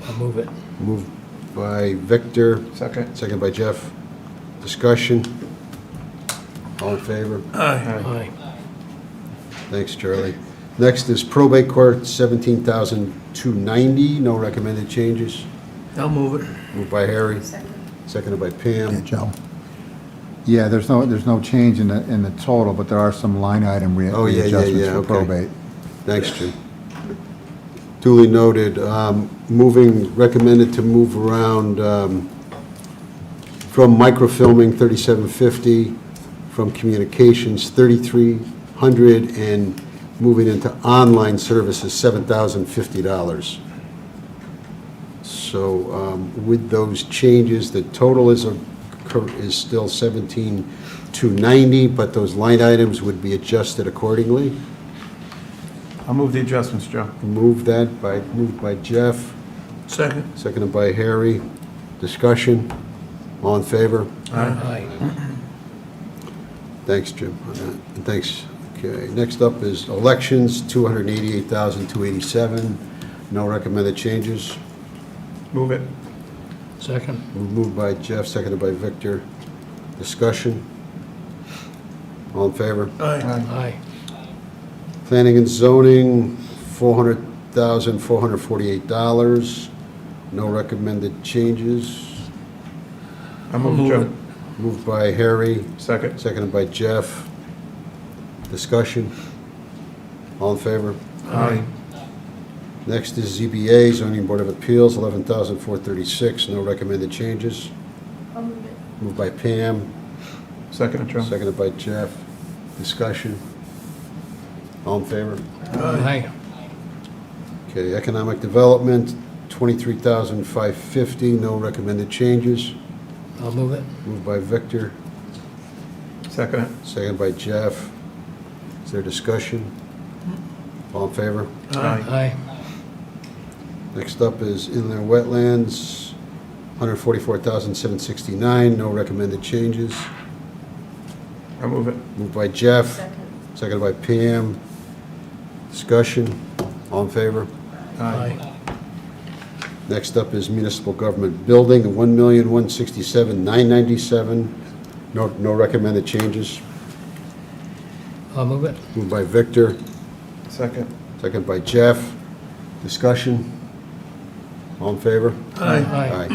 I'll move it. Moved by Victor, Second. seconded by Jeff. Discussion, all in favor? Aye. Thanks, Charlie. Next is Probate Court, $17,290, no recommended changes. I'll move it. Moved by Harry, Second. seconded by Yeah, Pam. Joe. Yeah, there's no change in the total, but there are some line item Oh, yeah, readjustments yeah, for okay. probate. Thanks, Jim. Duly noted. Recommended to move around from microfilming, $3,750, from communications, $3,300, and moving into online services, $7,050. So with those changes, the total is still $17,200. 290, but those line items would be adjusted accordingly. I'll move the adjustments, Joe. Moved by Jeff, Second. seconded by Harry. Discussion. All in favor? Aye. Thanks, Jim, on that. And thanks. Okay, next up is elections, $288,287. No recommended changes. Move it. Second. Moved by Jeff, seconded by Victor. Discussion. All in favor? Aye. Planning and zoning, $400,448. No recommended changes. I'll move it, Move Joe. it. Moved by Harry, Second. seconded by Jeff. Discussion. All in favor? Aye. Next is ZBA, Zoning Board of Appeals, $11,436. No recommended changes. Moved by Pam, Second, Joe. seconded by Jeff. Discussion. All in favor? Aye. Okay, Economic Development, $23,550. No recommended changes. I'll move it. Moved by Victor, Second. seconded by Jeff. Is there discussion? All in favor? Aye. Next up is Inland Wetlands, $144,769. No recommended changes. I'll move it. Moved by Jeff, seconded by Pam. Discussion. All in favor? Aye. Next up is Municipal Government Building, $1,167,997. No recommended changes. I'll move it. Moved by Victor, Second. seconded by Jeff. Discussion. All in favor? Aye.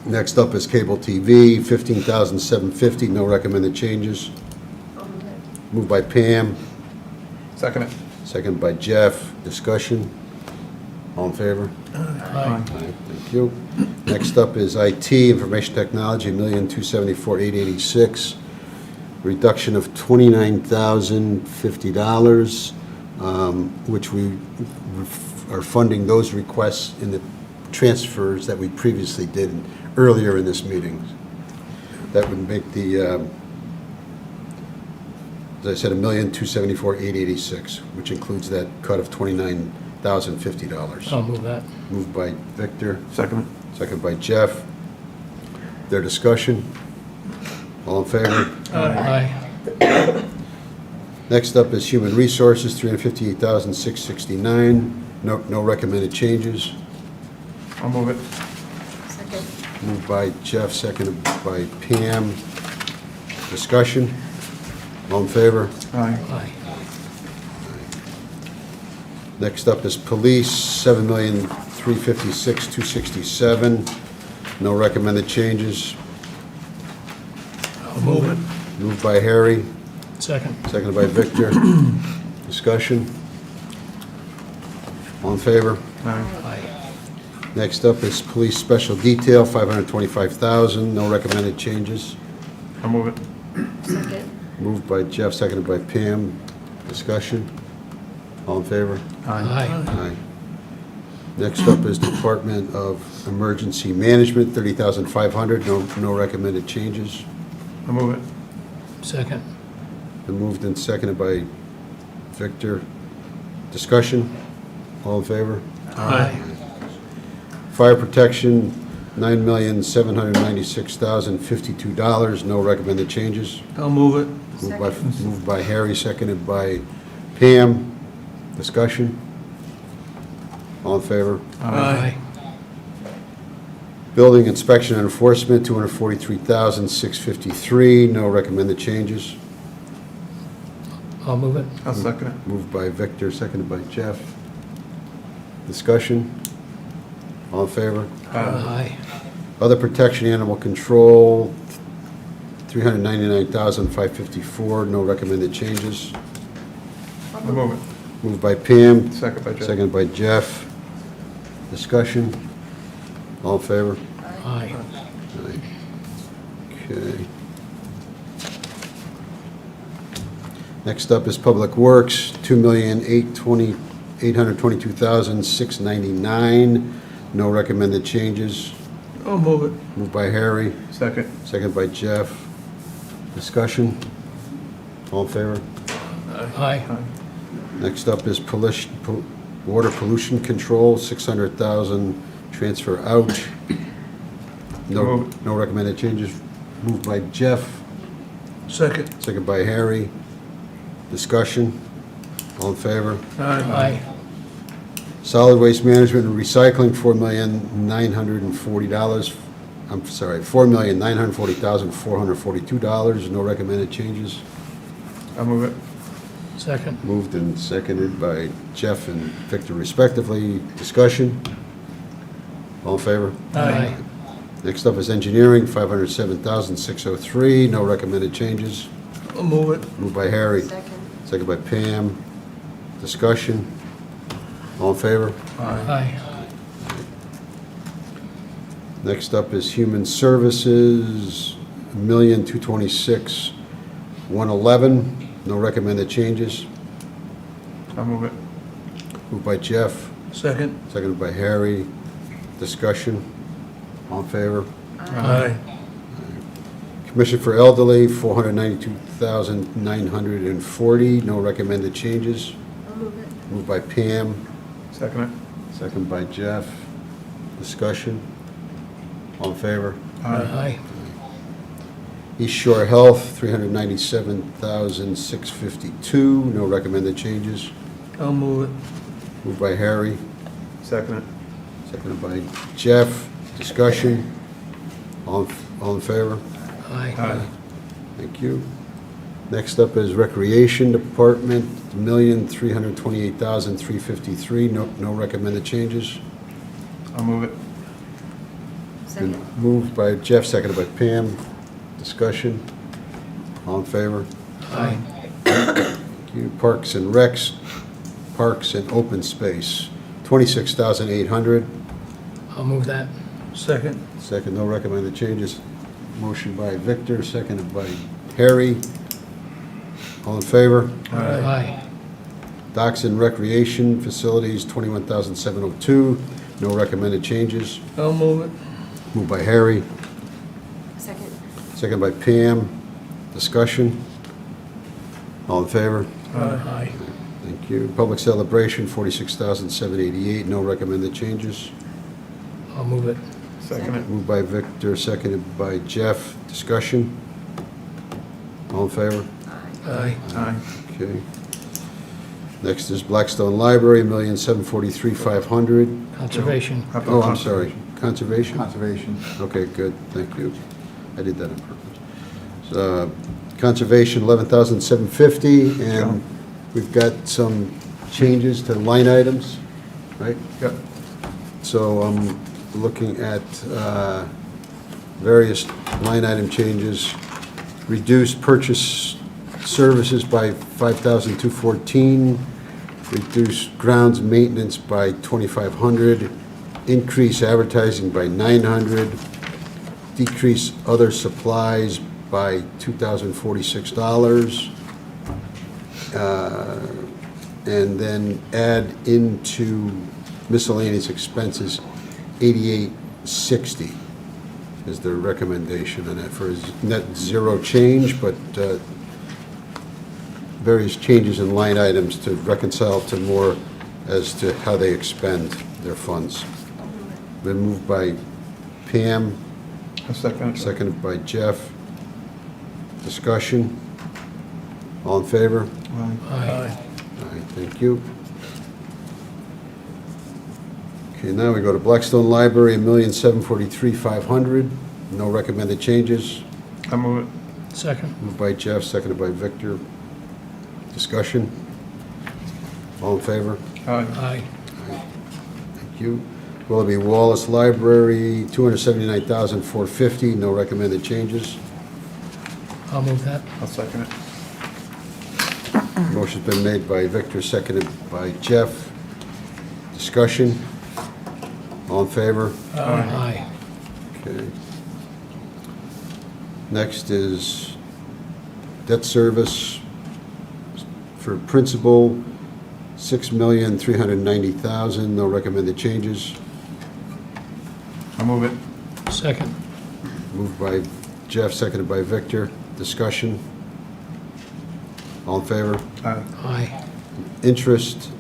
Next up is Cable TV, $15,750. No recommended changes. Moved by Pam, Second it. seconded by Jeff. Discussion. All in favor? Aye. Thank you. Next up is IT, Information Technology, $1,274,886. Reduction of $29,050, which we are funding those requests in the transfers that we previously did earlier in this meeting. That would make the, as I said, $1,274,886, which includes that cut of $29,050. I'll move that. Moved by Victor, Second. second by Jeff. Their discussion? All in favor? Aye. Next up is Human Resources, $358,669. No recommended changes. I'll move it. Moved by Jeff, seconded by Pam. Discussion? All in favor? Aye. Aye. Next up is Police, $7,356,267. No recommended changes. I'll move it. Moved by Harry, Second. seconded by Victor. Discussion? All in favor? Aye. Aye. Next up is Police Special Detail, $525,000. No recommended changes. I'll move it. Moved by Jeff, seconded by Pam. Discussion? All in favor? Aye. Aye. Next up is Department of Emergency Management, $30,500. No recommended changes. I'll move it. Second. Been moved and seconded by Victor. Discussion? All in favor? Aye. Fire Protection, $9,796,052. No recommended changes. I'll move it. Moved by Harry, seconded by Pam. Discussion? All in favor? Aye. Building Inspection and Enforcement, $243,653. No recommended changes. I'll move it. I'll second it. Moved by Victor, seconded by Jeff. Discussion? All in favor? Aye. Other Protection, Animal Control, $399,554. No recommended changes. I'll move it. Moved by Pam, Second by Joe. seconded by Jeff. Discussion? All in favor? Aye. Okay. Next up is Public Works, $2,822,699. No recommended changes. I'll move it. Moved by Harry, Second. second by Jeff. Discussion? All in favor? Aye. Next up is water pollution control, 600,000 transfer out. No Moved. no recommended changes. Moved by Jeff, Second. second by Harry. Discussion? All in favor? Aye. Solid waste management and recycling, $4,940. I'm sorry, $4,940,442. No recommended changes. I'll move it. Second. Moved and seconded by Jeff and Victor respectively. Discussion? All in favor? Aye. Next up is engineering, $507,603. No recommended changes. I'll move it. Moved by Harry. Second by Pam. Discussion? All in favor? Aye. Next up is human services, $1,226,111. No recommended changes. I'll move it. Moved by Jeff, Second. seconded by Harry. Discussion? All in favor? Aye. Commission for Elderly, $492,940. No recommended changes. Moved by Pam, Second it. second by Jeff. Discussion? All in favor? Aye. East Shore Health, $397,652. No recommended changes. I'll move it. Moved by Harry, Second it. seconded by Jeff. Discussion? All in favor? Aye. Thank you. Next up is Recreation Department, $1,328,353. No recommended changes. I'll move it. Been moved by Jeff, seconded by Pam. Discussion? All in favor? Aye. Thank you. Parks and Recs, Parks and Open Space, $26,800. I'll move that. Second. Second, no recommended changes. Motion by Victor, seconded by Harry. All in favor? Aye. Docks and Recreation Facilities, $21,702. No recommended changes. I'll move it. Moved by Harry, Second. seconded by Pam. Discussion? All in favor? Aye. Thank you. Public Celebration, $46,788. No recommended changes. I'll move it. Second it. Moved by Victor, seconded by Jeff. Discussion? All in favor? Aye. Aye. Okay. Next is Blackstone Library, $1,743,500. Conservation. How about Oh, I'm sorry. Conservation? Conservation. Okay, good, thank you. I did that on purpose. So, Conservation, $11,750, and we've got some changes to line items, right? Yep. So I'm looking at various line item changes. Reduce purchase services by $5,214. Reduce grounds maintenance by $2,500. Increase advertising by $900. Decrease other supplies by $2,046. And then add into miscellaneous expenses $88.60 is the recommendation on that for net zero change, but various changes in line items to reconcile to more as to how they expend their funds. Been moved by Pam, A second it. seconded by Jeff. Discussion? All in favor? Aye. Aye. All right, thank you. Okay, now we go to Blackstone Library, $1,743,500. No recommended changes. I'll move it. Second. Moved by Jeff, seconded by Victor. Discussion? All in favor? Aye. Aye. Thank you. Willoughby Wallace Library, $279,450. No recommended changes. I'll move that. I'll second it. Motion's been made by Victor, seconded by Jeff. Discussion? All in favor? Aye. Okay. Next is debt service for principal, $6,390,000. No recommended changes. I'll move it. Second. Moved by Jeff, seconded by Victor. Discussion? All in favor? Aye. Interest,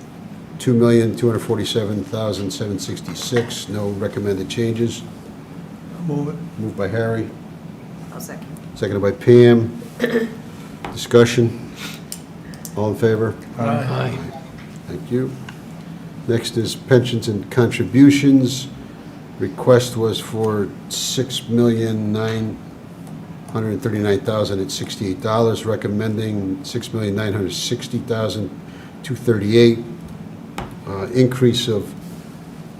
$2,247,766. No recommended changes. I'll move it. Moved by Harry, I'll second. seconded by Pam. Discussion? All in favor? Aye. Thank you. Next is pensions and contributions. Request was for $6,939,068, recommending $6,960,238, increase of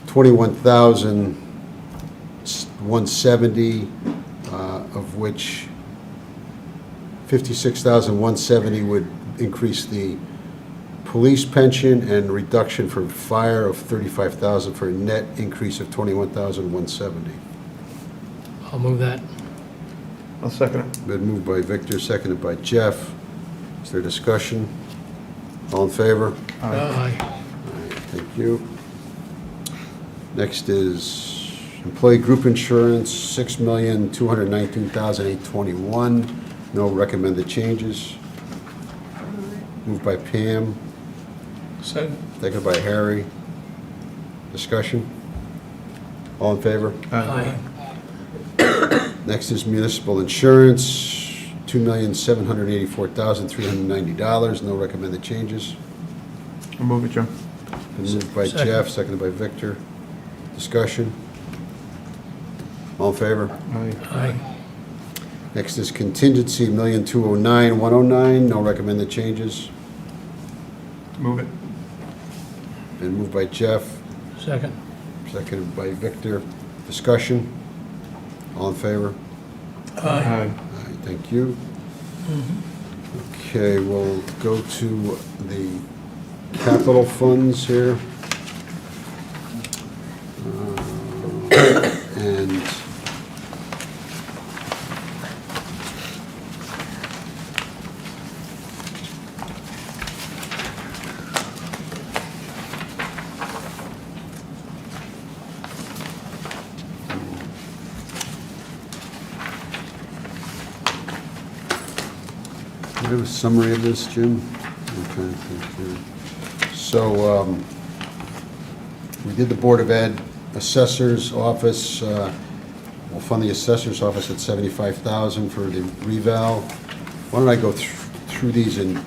$21,170, of which $56,170 would increase the police pension and reduction for fire of $35,000 for a net increase of $21,170. I'll move that. I'll second it. Been moved by Victor, seconded by Jeff. Is there discussion? All in favor? Aye. Thank you. Next is employee group insurance, $6,219,821. No recommended changes. Moved by Pam, Second. seconded by Harry. Discussion? All in favor? Aye. Next is municipal insurance, $2,784,390. No recommended changes. I'll move it, Joe. Been moved by Second. Jeff, seconded by Victor. Discussion? All in favor? Aye. Next is contingency, $1,209,109. No recommended changes. Move it. Been moved by Jeff, Second. seconded by Victor. Discussion? All in favor? Aye. All right, thank you. Okay, we'll go to the capital funds here. And do you have a summary of this, Jim? Okay, thank you. So, we did the Board of Ed, Assessor's Office, we'll fund the Assessor's Office at $75,000 for the reval. Why don't I go through these in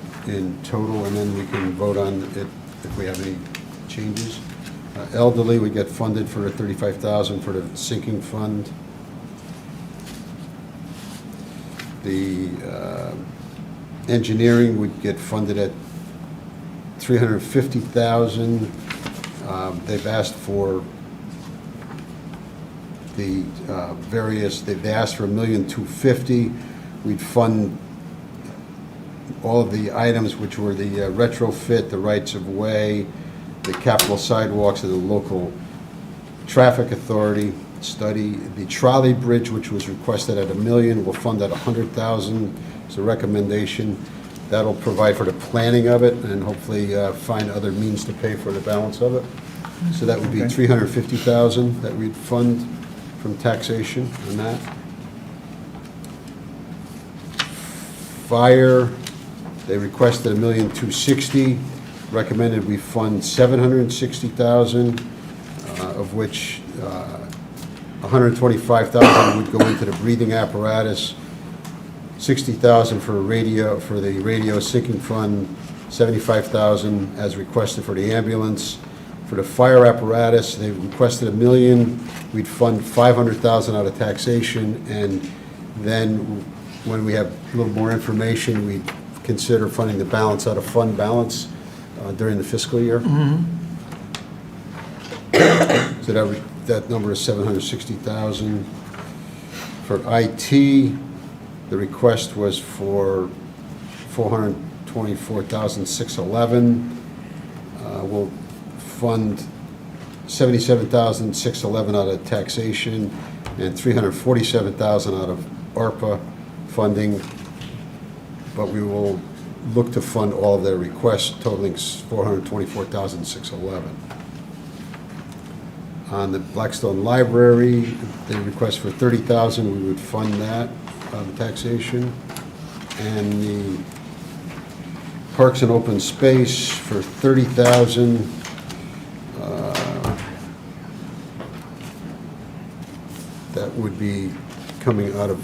total, and then we can vote on it if we have any changes. Elderly, we get funded for $35,000 for the sinking fund. The engineering would get funded at $350,000. They've asked for the various, they asked for $1,250,000. We'd fund all of the items which were the retrofit, the rights of way, the capital sidewalks of the local traffic authority study. The trolley bridge, which was requested at $1 million, we'll fund at $100,000. It's a recommendation. That'll provide for the planning of it and hopefully find other means to pay for the balance of it. So that would be Okay. $350,000 that we'd fund from taxation on that. Fire, they requested $1,260,000. Recommended we fund $760,000, of which $125,000 would go into the breathing apparatus, $60,000 for radio, for the radio sinking fund, $75,000 as requested for the ambulance. For the fire apparatus, they requested $1 million. We'd fund $500,000 out of taxation, and then when we have a little more information, we'd consider funding the balance out of fund balance during the fiscal year. So that number is $760,000. For IT, the request was for $424,611. We'll fund $77,611 out of taxation and $347,000 out of ARPA funding, but we will look to fund all of their requests totaling $424,611. On the Blackstone Library, they request for $30,000, we would fund that, taxation. And the Parks and Open Space for $30,000. That would be coming out of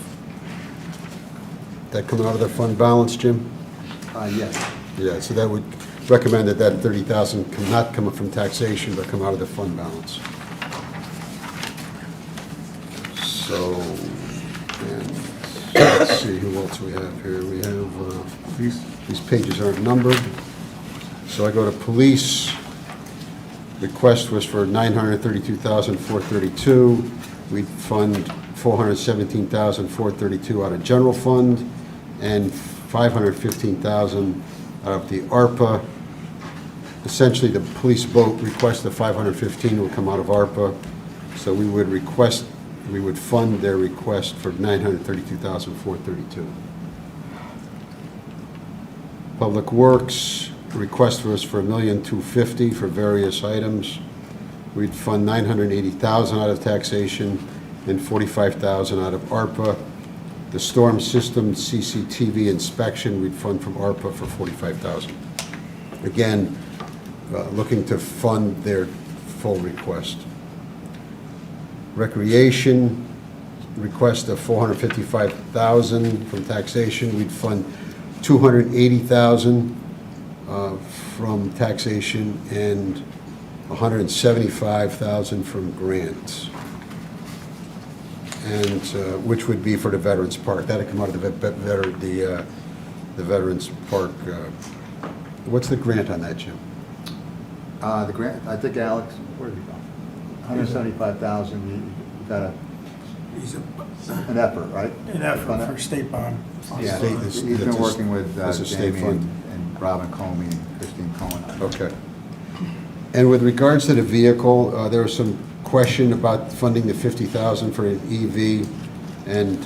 their fund balance, Jim? Yes. Yeah, so that would recommend that that 30,000 not come from taxation, but come out of the fund balance. So, and let's see, who else we have here? We have, these pages aren't numbered. So I go to police. Request was for $932,432. We'd fund $417,432 out of general fund and $515,000 out of the ARPA. Essentially, the police boat request of $515 will come out of ARPA. So we would fund their request for $932,432. Public Works, request was for $1,250,000 for various items. We'd fund $980,000 out of taxation and $45,000 out of ARPA. The storm system CCTV inspection, we'd fund from ARPA for $45,000. Again, looking to fund their full request. Recreation, request of $455,000 from taxation. We'd fund $280,000 from taxation and $175,000 from grants, and which would be for the Veterans Park. That'd come out of the Veterans Park. What's the grant on that, Jim? The grant, I think, Alex, where did he go? 175,000, you got an effort, right? An effort for state bond. Yeah, State- he's been working with That's a state Jamie fund. and Robin Comey and Christine Cohen on it. Okay. And with regards to the vehicle, there was some question about funding the $50,000 for an EV, and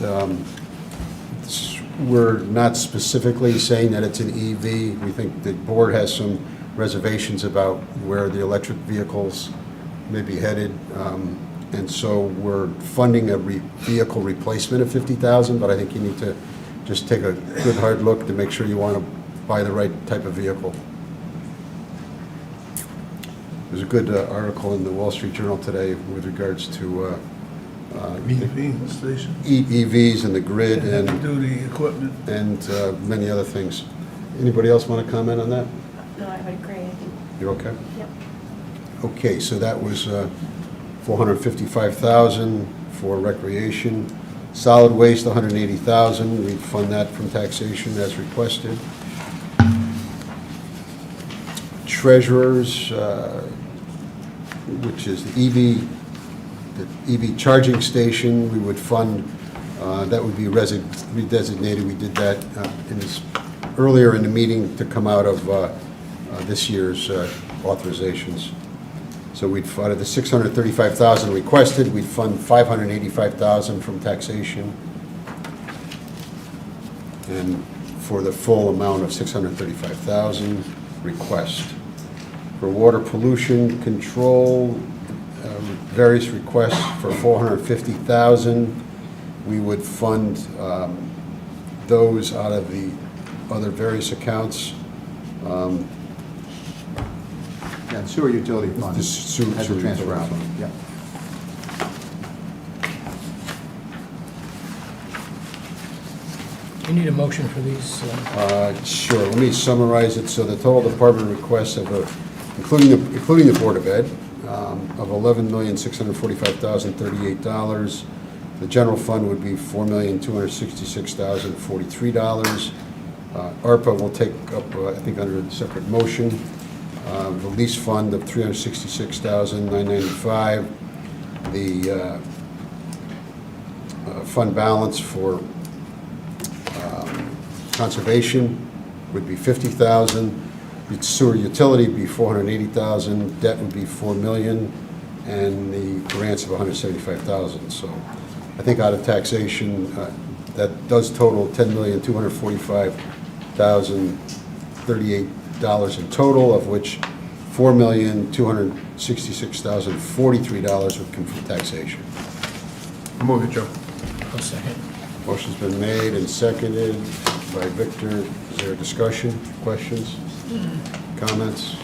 we're not specifically saying that it's an EV. We think the board has some reservations about where the electric vehicles may be headed, and so we're funding a vehicle replacement of $50,000, but I think you need to just take a good hard look to make sure you want to buy the right type of vehicle. There's a good article in the Wall Street Journal today with regards to EV station, EVs and the grid and heavy-duty equipment. many other things. Anybody else want to comment on that? No, I would agree, I think, You're okay? yep. Okay, so that was $455,000 for recreation. Solid waste, $180,000. We fund that from taxation as requested. Treasurers, which is the EV charging station, we would fund, that would be redesignated. We did that earlier in the meeting to come out of this year's authorizations. So we'd fund, out of the $635,000 requested, we'd fund $585,000 from taxation, and for the full amount of $635,000 request. For water pollution control, various requests for $450,000. We would fund those out of the other various accounts. And sewer utility fund The has sewer a transfer utility out. fund. Yeah. Do you need a motion for these? Sure, let me summarize it. So the total department requests of, including the Board of Ed, of $11,645,038. The general fund would be $4,266,043. ARPA will take up, I think, under a separate motion. The lease fund of $366,995. The fund balance for conservation would be $50,000. Sewer utility would be $480,000. Debt would be $4 million, and the grants of $175,000. So I think out of taxation, that does total $10,245,038 in total, of which $4,200,000 $66,043 would come from taxation. I'll move it, Joe. I'll second. Motion's been made and seconded by Victor. Is there a discussion, questions, comments?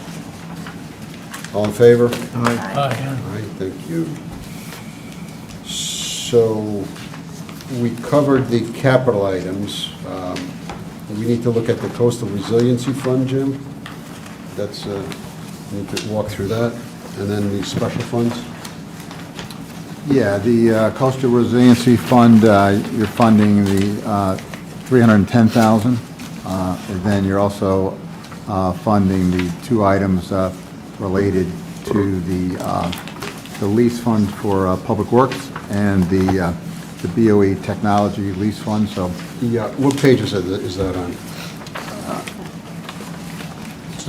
All in favor? Aye. All Aye. right, thank you. So we covered the capital items. We need to look at the Coastal Resiliency Fund, Jim. That's, we need to walk through that. And then the special funds. Yeah, the Coastal Resiliency Fund, you're funding the $310,000. And then you're also funding the two items related to the lease fund for Public Works and the BOE Technology Lease Fund, so Yeah, what page is that on? it's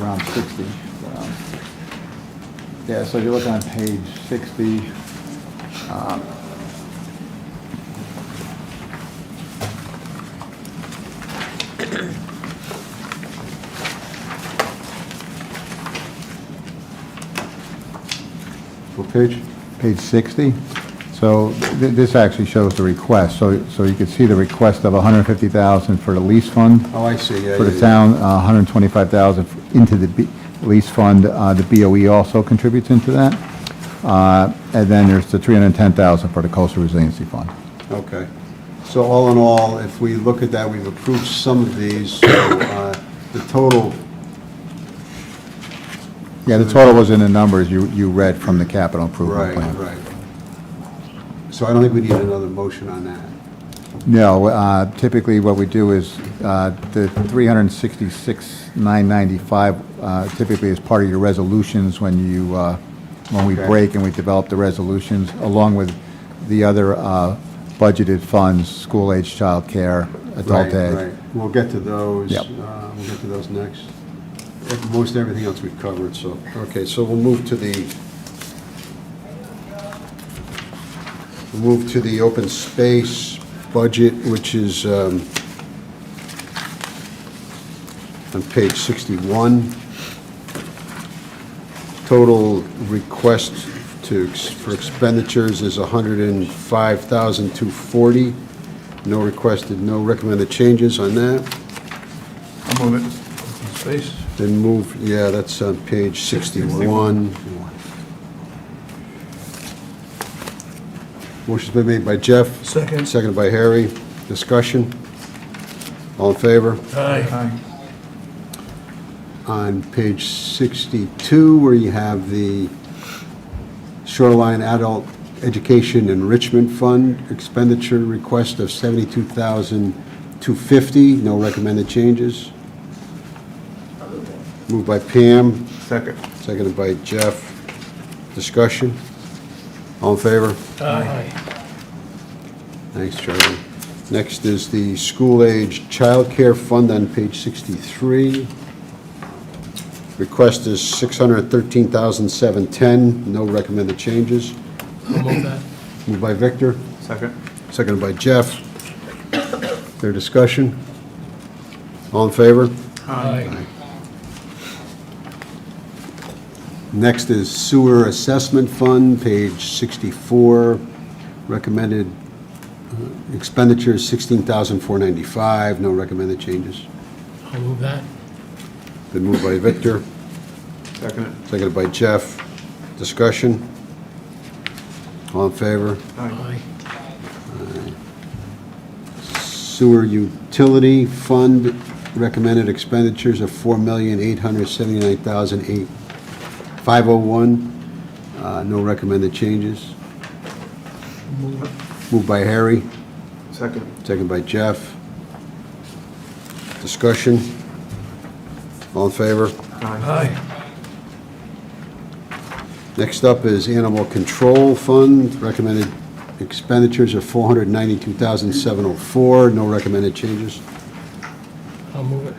around 60. Yeah, so you're looking on page 60. What page? Page 60. So this actually shows the request. So you can see the request of $150,000 for the lease fund Oh, I see, yeah. for yeah, the yeah. town, $125,000 into the lease fund. The BOE also contributes into that. And then there's the $310,000 for the Coastal Resiliency Fund. Okay. So all in all, if we look at that, we've approved some of these, so the total, Yeah, the total was in the numbers you read from the capital improvement right, plan. right. So I don't think we need another motion on that. No, typically what we do is the $366,995 typically is part of your resolutions when we Okay. break and we develop the resolutions, along with the other budgeted funds, school-age childcare, adult Right, ed. right. We'll get to those. Yep. We'll get to those next. Most everything else we've covered, so, okay, so we'll move to the open space budget, which is on page 61. Total request for expenditures is $105,240. No requested, no recommended changes on that. I'll move it. Space. Then move, yeah, that's on page 61. Motion's been made by Jeff. Second. Seconded by Harry. Discussion? All in favor? Aye. Aye. On page 62, where you have the Shoreline Adult Education Enrichment Fund expenditure request of $72,250. No recommended changes. Moved by Pam, Second. seconded by Jeff. Discussion? All in favor? Aye. Thanks, Charlie. Next is the School-Age Childcare Fund on page 63. Request is $613,710. No recommended changes. I'll move that. Moved by Victor, Second. seconded by Jeff. Their discussion? All in favor? Aye. Next is Sewer Assessment Fund, page 64. Recommended expenditures, $16,495. No recommended changes. I'll move that. Been moved by Victor, Second. seconded by Jeff. Discussion? All in favor? Aye. Sewer Utility Fund, recommended expenditures of $4,879,501. No recommended changes. Moved by Harry, Second. seconded by Jeff. Discussion? All in favor? Aye. Next up is Animal Control Fund, recommended expenditures of $492,704. No recommended changes. I'll move it.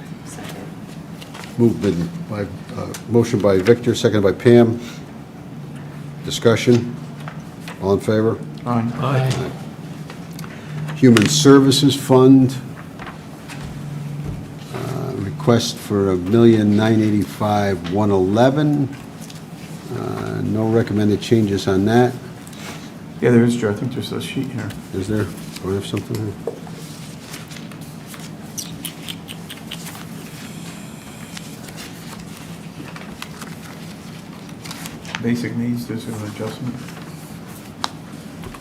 Motion by Victor, seconded by Pam. Discussion? All in favor? Aye. Aye. Human Services Fund, request for $1,985,111. No recommended changes on that. Yeah, there is, Joe. I think there's a sheet here. Is there? Do I have something here? Basic needs, there's an adjustment.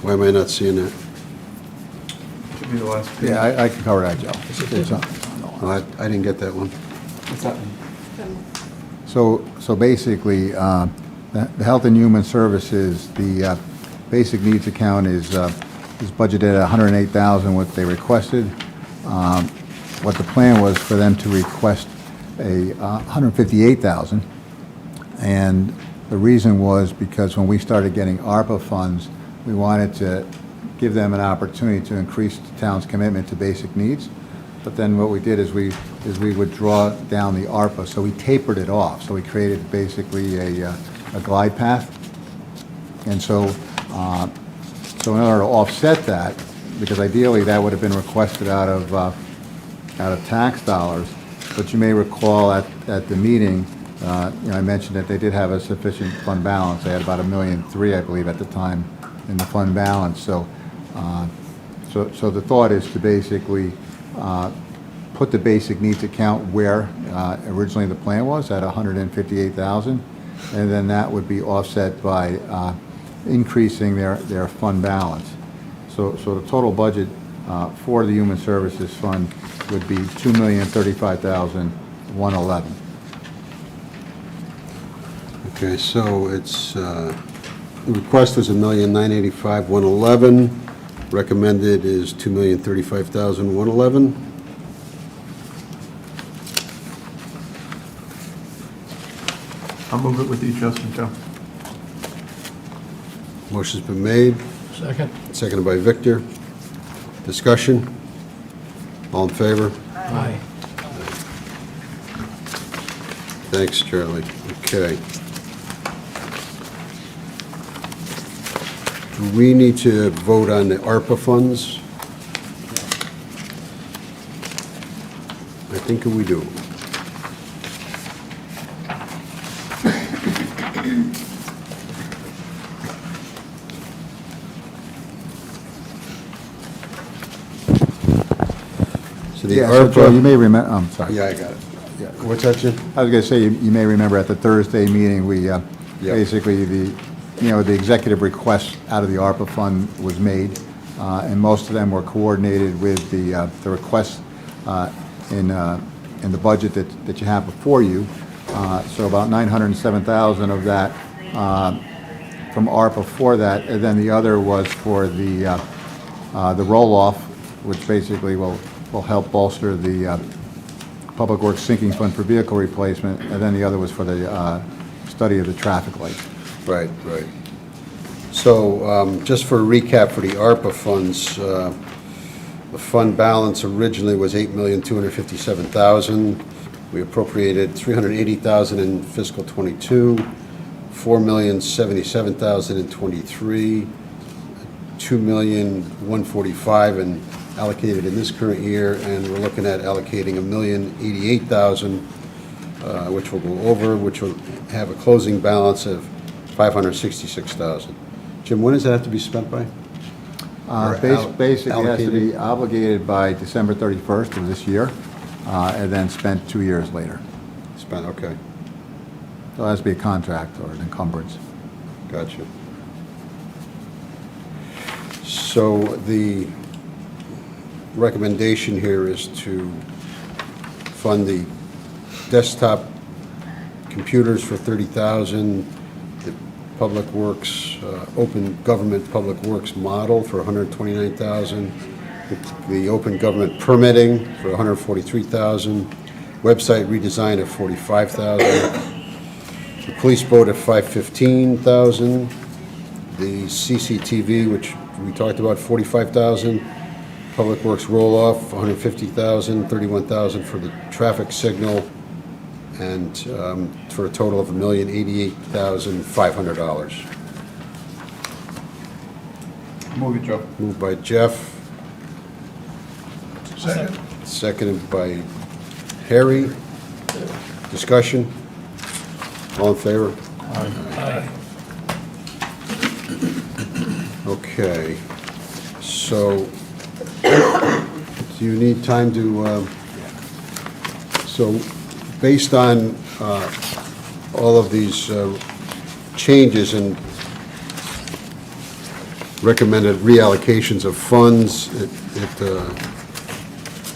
Why am I not seeing that? Should be the last page. Yeah, I can cover that, Joe. It's on- Oh, I didn't get that one. So basically, the Health and Human Services, the basic needs account is budgeted at $108,000, what they requested. What the plan was for them to request a $158,000. And the reason was because when we started getting ARPA funds, we wanted to give them an opportunity to increase the town's commitment to basic needs. But then what we did is we would draw down the ARPA, so we tapered it off. So we created basically a glide path. And so in order to offset that, because ideally that would have been requested out of tax dollars, but you may recall at the meeting, I mentioned that they did have a sufficient fund balance. They had about $1.3 million, I believe, at the time in the fund balance. So the thought is to basically put the basic needs account where originally the plan was, at $158,000, and then that would be offset by increasing their fund balance. So the total budget for the Human Services Fund would be $2,035,111. Okay, so it's, the request was $1,985,111. Recommended is $2,035,111. I'll move it with the adjustment, Joe. Motion's been made, Second? seconded by Victor. Discussion? All in favor? Aye. Thanks, Charlie. Okay. Do we need to vote on the ARPA funds? I think we do. So the Yeah, so Joe, you ARPA, may remember, I'm sorry. yeah, I got it. Yeah. What's that, Jim? I was going to say, you may remember at the Thursday meeting, we, basically, the executive request out of the ARPA fund was made, and most of them were coordinated with the requests in the budget that you have before you. So about $907,000 of that from ARPA for that, and then the other was for the roll-off, which basically will help bolster the Public Works Sinking Fund for vehicle replacement, and then the other was for the study of the traffic lights. Right, right. So, just for a recap for the ARPA funds, the fund balance originally was $8,257,000. We appropriated $380,000 in fiscal '22, $4,077,000 in '23, $2,145,000 and allocated in this current year, and we're looking at allocating $1,088,000, which we'll go over, which will have a closing balance of $566,000. Jim, when does that have to be spent by? Or Basically, it has to allocated? be obligated by December 31st of this year, and then spent 2 years later. Spent, okay, So it has to be a contract or an encumbrance. gotcha. So the recommendation here is to fund the desktop computers for $30,000, the Public Works, Open Government Public Works model for $129,000, the Open Government permitting for $143,000, website redesign of $45,000, the police boat at $515,000, the CCTV, which we talked about, $45,000, Public Works roll-off, $150,000, $31,000 for the traffic signal, and for a total of $1,088,500. Move it, Joe. Moved by Jeff, Second? seconded by Harry. Discussion? All in favor? Aye. Okay. So, do you need time to, so, based on all of these changes and recommended reallocations of funds,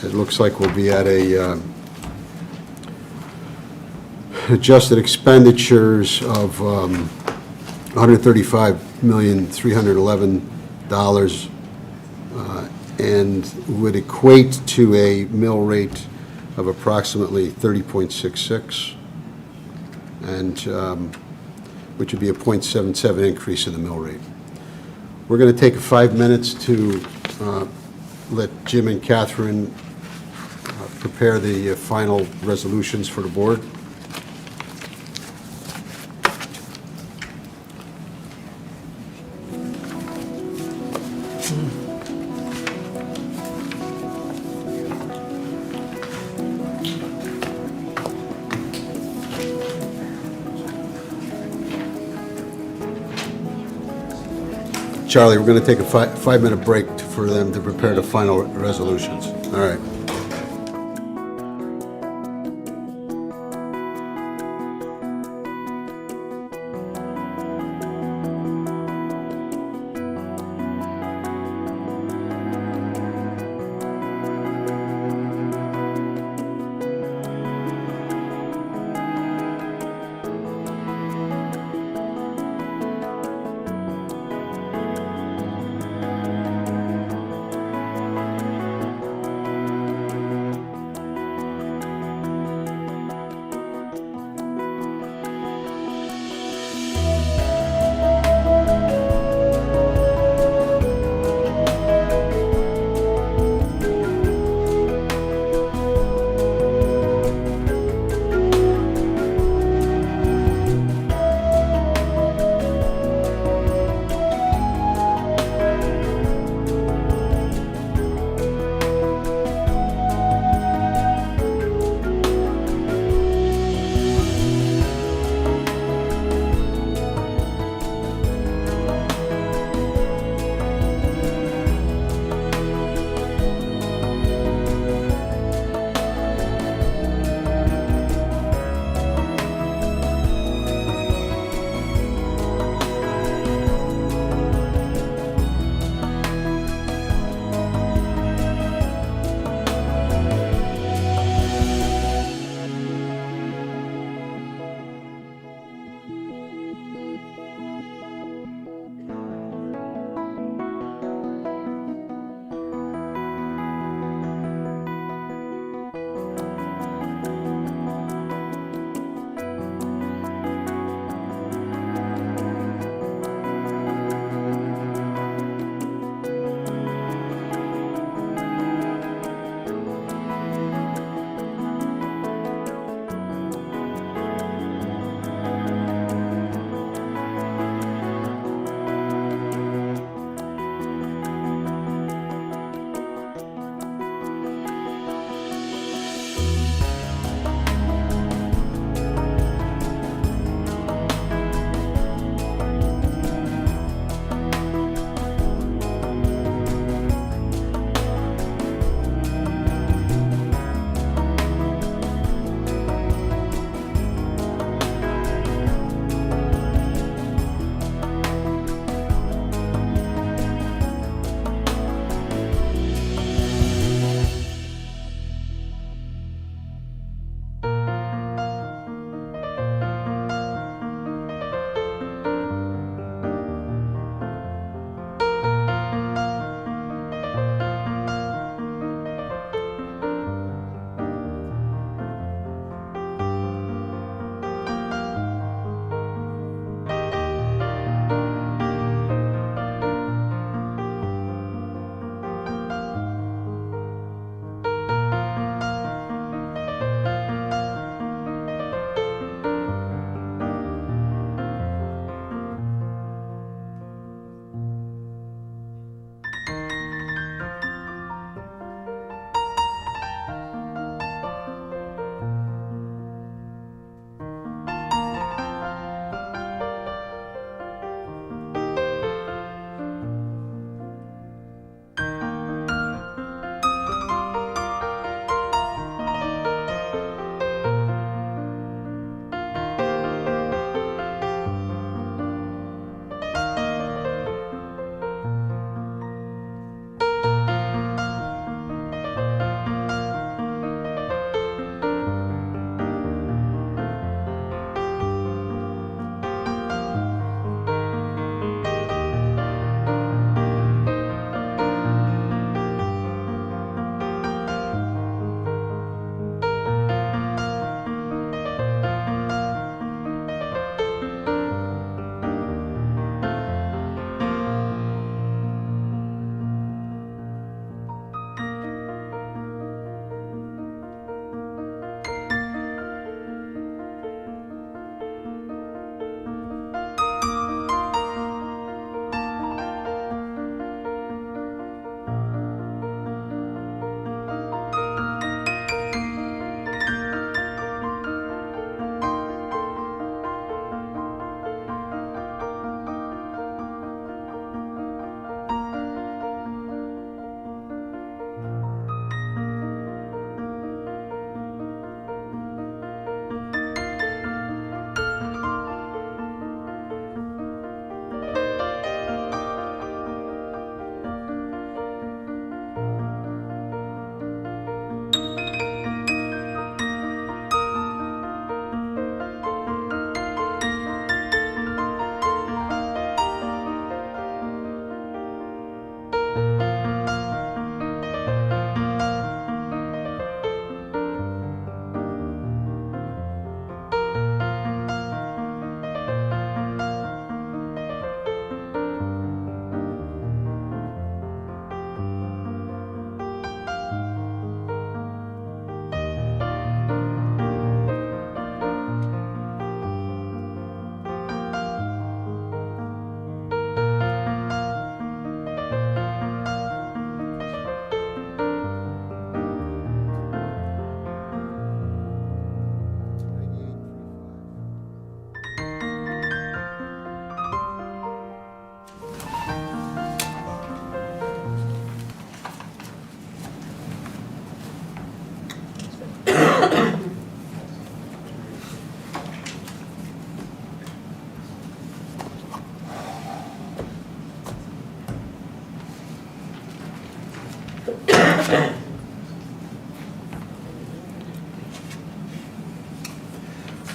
it looks like we'll be at a adjusted expenditures of $135,311, and would equate to a mill rate of approximately 30.66, and which would be a .77 increase in the mill rate. We're going to take 5 minutes to let Jim and Catherine prepare the final resolutions for the board. Charlie, we're going to take a 5-minute break for them to prepare the final resolutions. All right.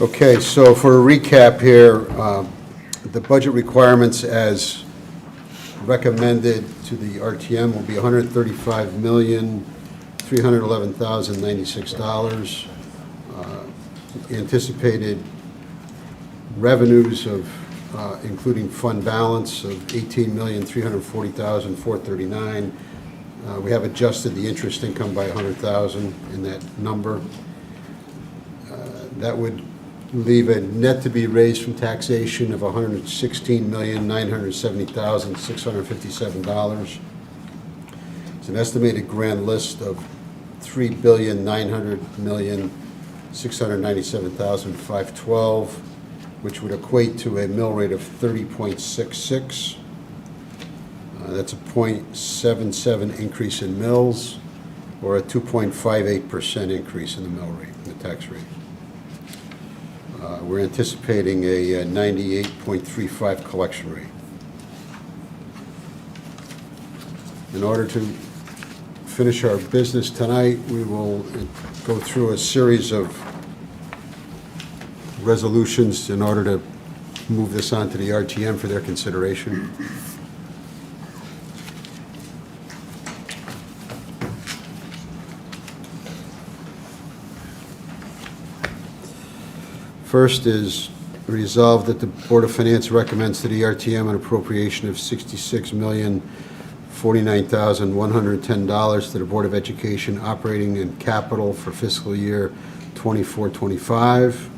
Okay, so for a recap here, the budget requirements as recommended to the RTM will be $135,311,096. Anticipated revenues of, including fund balance of $18,340,439. We have adjusted the interest income by $100,000 in that number. That would leave a net to be raised from taxation of $116,970,657. It's an estimated grand list of $3,900,697,512, which would equate to a mill rate of 30.66. That's a 0.77 increase in mills, or a 2.58% increase in the mill rate, the tax rate. We're anticipating a 98.35 collection rate. In order to finish our business tonight, we will go through a series of resolutions in order to move this on to the RTM for their consideration. First is resolved that the Board of Finance recommends to the RTM an appropriation of $66,049,110 to the Board of Education operating and capital for fiscal year 24-25.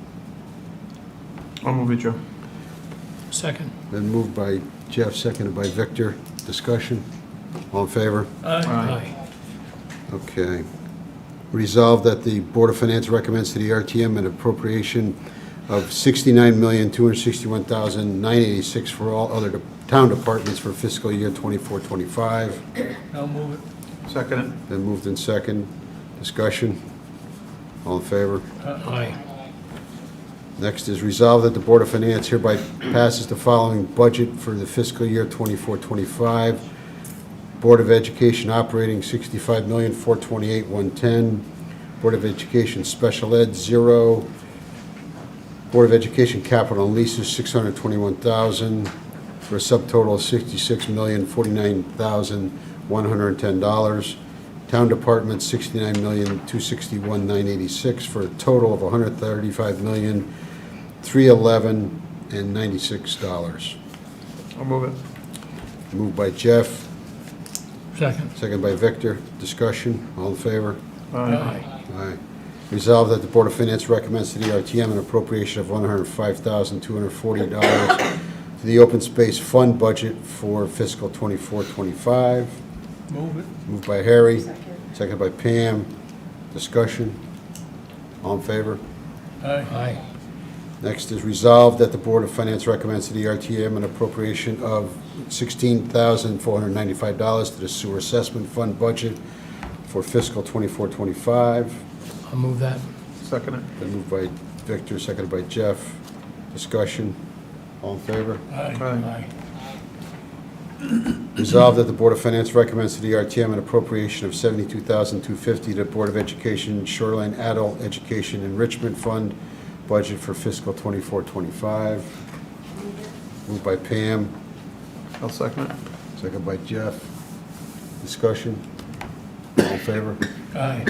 I'll move it, Joe. Second. Been moved by Jeff, seconded by Victor. Discussion? All in favor? Aye. Okay. Resolved that the Board of Finance recommends to the RTM an appropriation of $69,261,986 for all other town departments for fiscal year 24-25. I'll move it. Second it. Then moved in second. Discussion? All in favor? Aye. Next is resolved that the Board of Finance hereby passes the following budget for the fiscal year 24-25. Board of Education operating $65,428,110. Board of Education Special Ed, 0. Board of Education Capital and Leases, $621,000, for a subtotal of $66,049,110. Town Department, $69,261,986, for a total of $135,311,96. I'll move it. Moved by Jeff, Second. second by Victor. Discussion, all in favor? Aye. Aye. Resolved that the Board of Finance recommends to the RTM an appropriation of $105,240 to the Open Space Fund budget for fiscal 24-25. Move it. Moved by Harry, seconded by Pam. Discussion? All in favor? Aye. Next is resolved that the Board of Finance recommends to the RTM an appropriation of $16,495 to the Sewer Assessment Fund budget for fiscal 24-25. I'll move that. Second it. Been moved by Victor, seconded by Jeff. Discussion? All in favor? Aye. Resolved that the Board of Finance recommends to the RTM an appropriation of $72,250 to the Board of Education Shoreline Adult Education Enrichment Fund budget for fiscal 24-25. Moved by Pam, I'll second it. seconded by Jeff. Discussion? All in favor? Aye.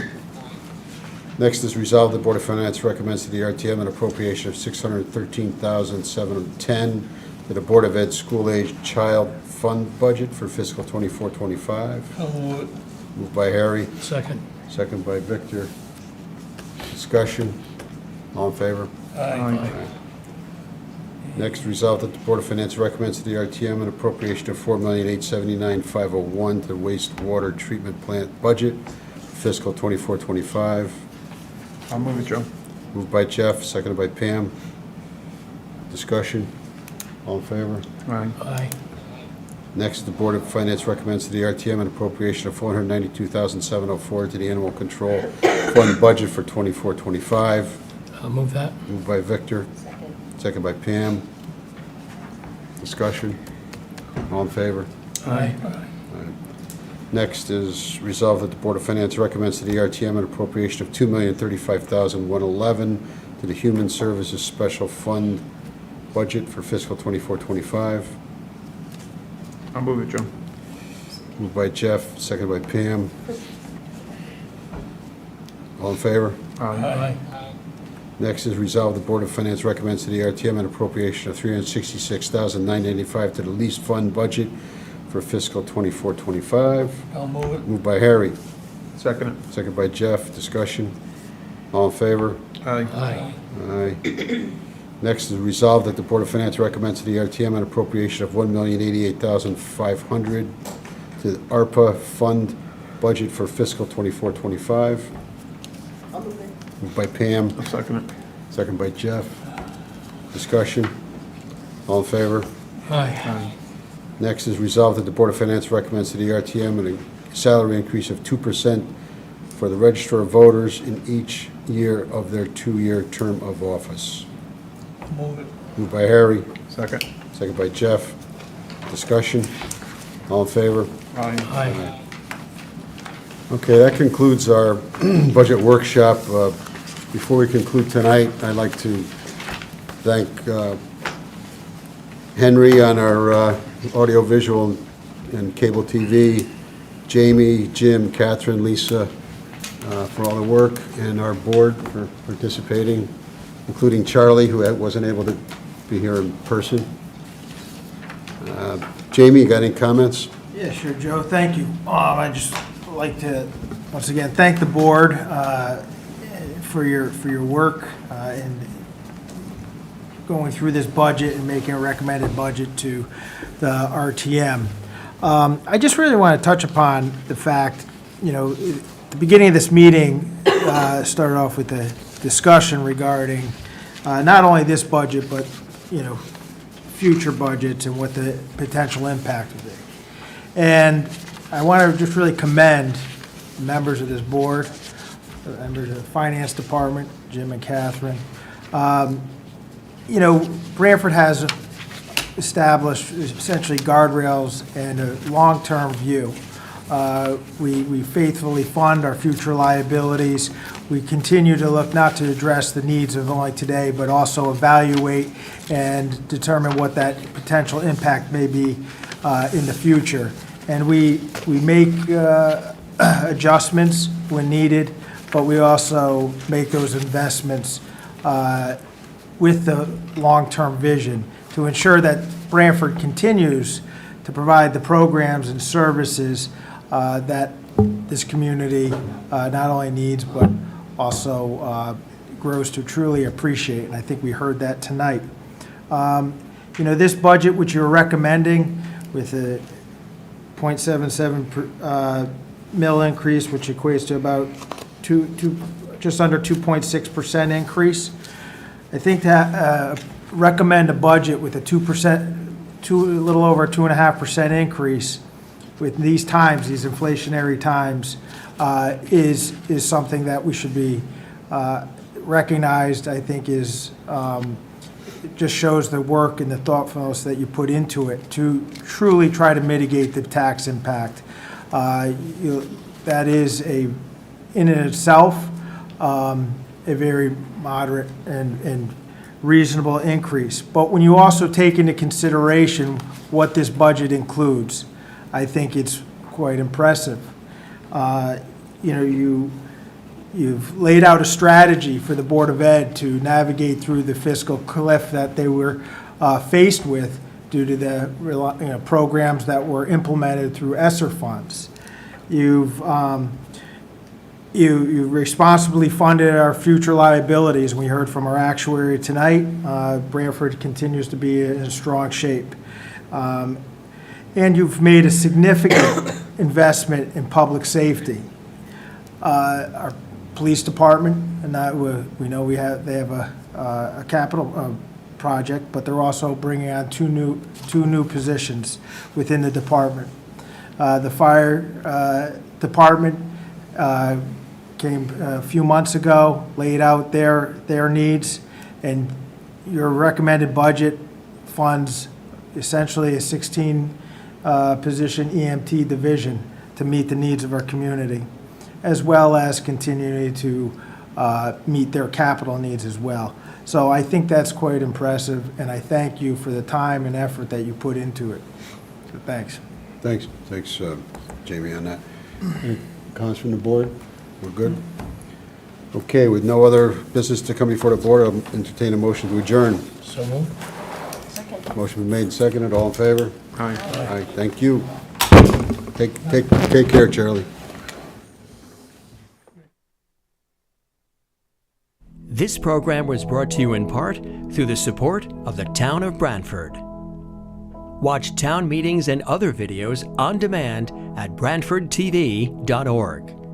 Next is resolved, the Board of Finance recommends to the RTM an appropriation of $613,710 to the Board of Ed School Age Child Fund budget for fiscal 24-25. I'll move it. Moved by Harry, Second. second by Victor. Discussion? All in favor? Aye. Next, resolved that the Board of Finance recommends to the RTM an appropriation of $4,879,501 to the wastewater treatment plant budget for fiscal 24-25. I'll move it, Joe. Moved by Jeff, seconded by Pam. Discussion? All in favor? Aye. Aye. Next, the Board of Finance recommends to the RTM an appropriation of $492,704 to the Animal Control Fund budget for 24-25. I'll move that. Moved by Victor, second by Pam. Discussion? All in favor? Aye. Next is resolved that the Board of Finance recommends to the RTM an appropriation of $2,035,111 to the Human Services Special Fund budget for fiscal 24-25. I'll move it, Joe. Moved by Jeff, seconded by Pam. All in favor? Aye. Next is resolved, the Board of Finance recommends to the RTM an appropriation of $366,985 to the lease fund budget for fiscal 24-25. I'll move it. Moved by Harry, Second it. seconded by Jeff. Discussion. All in favor? Aye. Aye. Aye. Next is resolved that the Board of Finance recommends to the RTM an appropriation of $1,088,500 to the ARPA fund budget for fiscal 24-25. Moved by Pam, I'll second it. second by Jeff. Discussion. All in favor? Aye. Next is resolved that the Board of Finance recommends to the RTM a salary increase of 2% for the Register of Voters in each year of their 2-year term of office. Move it. Moved by Harry, Second. second by Jeff. Discussion. All in favor? Aye. Aye. Okay, that concludes our budget workshop. Before we conclude tonight, I'd like to thank Henry on our audiovisual and cable TV, Jamie, Jim, Catherine, Lisa, for all the work, and our board for participating, including Charlie, who wasn't able to be here in person. Jamie, you got any comments? Yeah, sure, Joe. Thank you. I just like to, once again, thank the board for your work in going through this budget and making a recommended budget to the RTM. I just really want to touch upon the fact, at the beginning of this meeting, started off with a discussion regarding not only this budget, but, future budgets and what the potential impact would be. And I want to just really commend members of this board, members of the finance department, Jim and Catherine. Branford has established essentially guardrails and a long-term view. We faithfully fund our future liabilities. We continue to look not to address the needs of only today, but also evaluate and determine what that potential impact may be in the future. And we make adjustments when needed, but we also make those investments with the long-term vision to ensure that Branford continues to provide the programs and services that this community not only needs, but also grows to truly appreciate. And I think we heard that tonight. This budget, which you're recommending with a 0.77 mil increase, which equates to about just under 2.6% increase. I think that recommend a budget with a 2%, a little over 2.5% increase with these times, these inflationary times, is something that we should be recognized. I think is it just shows the work and the thoughtfulness that you put into it to truly try to mitigate the tax impact. That is in itself a very moderate and reasonable increase. But when you also take into consideration what this budget includes, I think it's quite impressive. You've laid out a strategy for the Board of Ed to navigate through the fiscal cliff that they were faced with due to the programs that were implemented through ESSER funds. You've responsibly funded our future liabilities. We heard from our actuary tonight. Branford continues to be in strong shape. And you've made a significant investment in public safety. Our police department, and we know they have a capital project, but they're also bringing on two new positions within the department. The fire department came a few months ago, laid out their needs, and your recommended budget funds essentially a 16 position EMT division to meet the needs of our community, as well as continuing to meet their capital needs as well. So I think that's quite impressive, and I thank you for the time and effort that you put into it. So thanks. Thanks, Jamie, on that. Any comments from the board? We're good? Okay, with no other business to come before the board, I'll entertain a motion to adjourn. So moved. Motion been made and seconded, all in favor? Aye. Aye, thank you. Take care, Charlie. This program was brought to you in part through the support of the Town of Branford. Watch town meetings and other videos on demand at BranfordTV.org.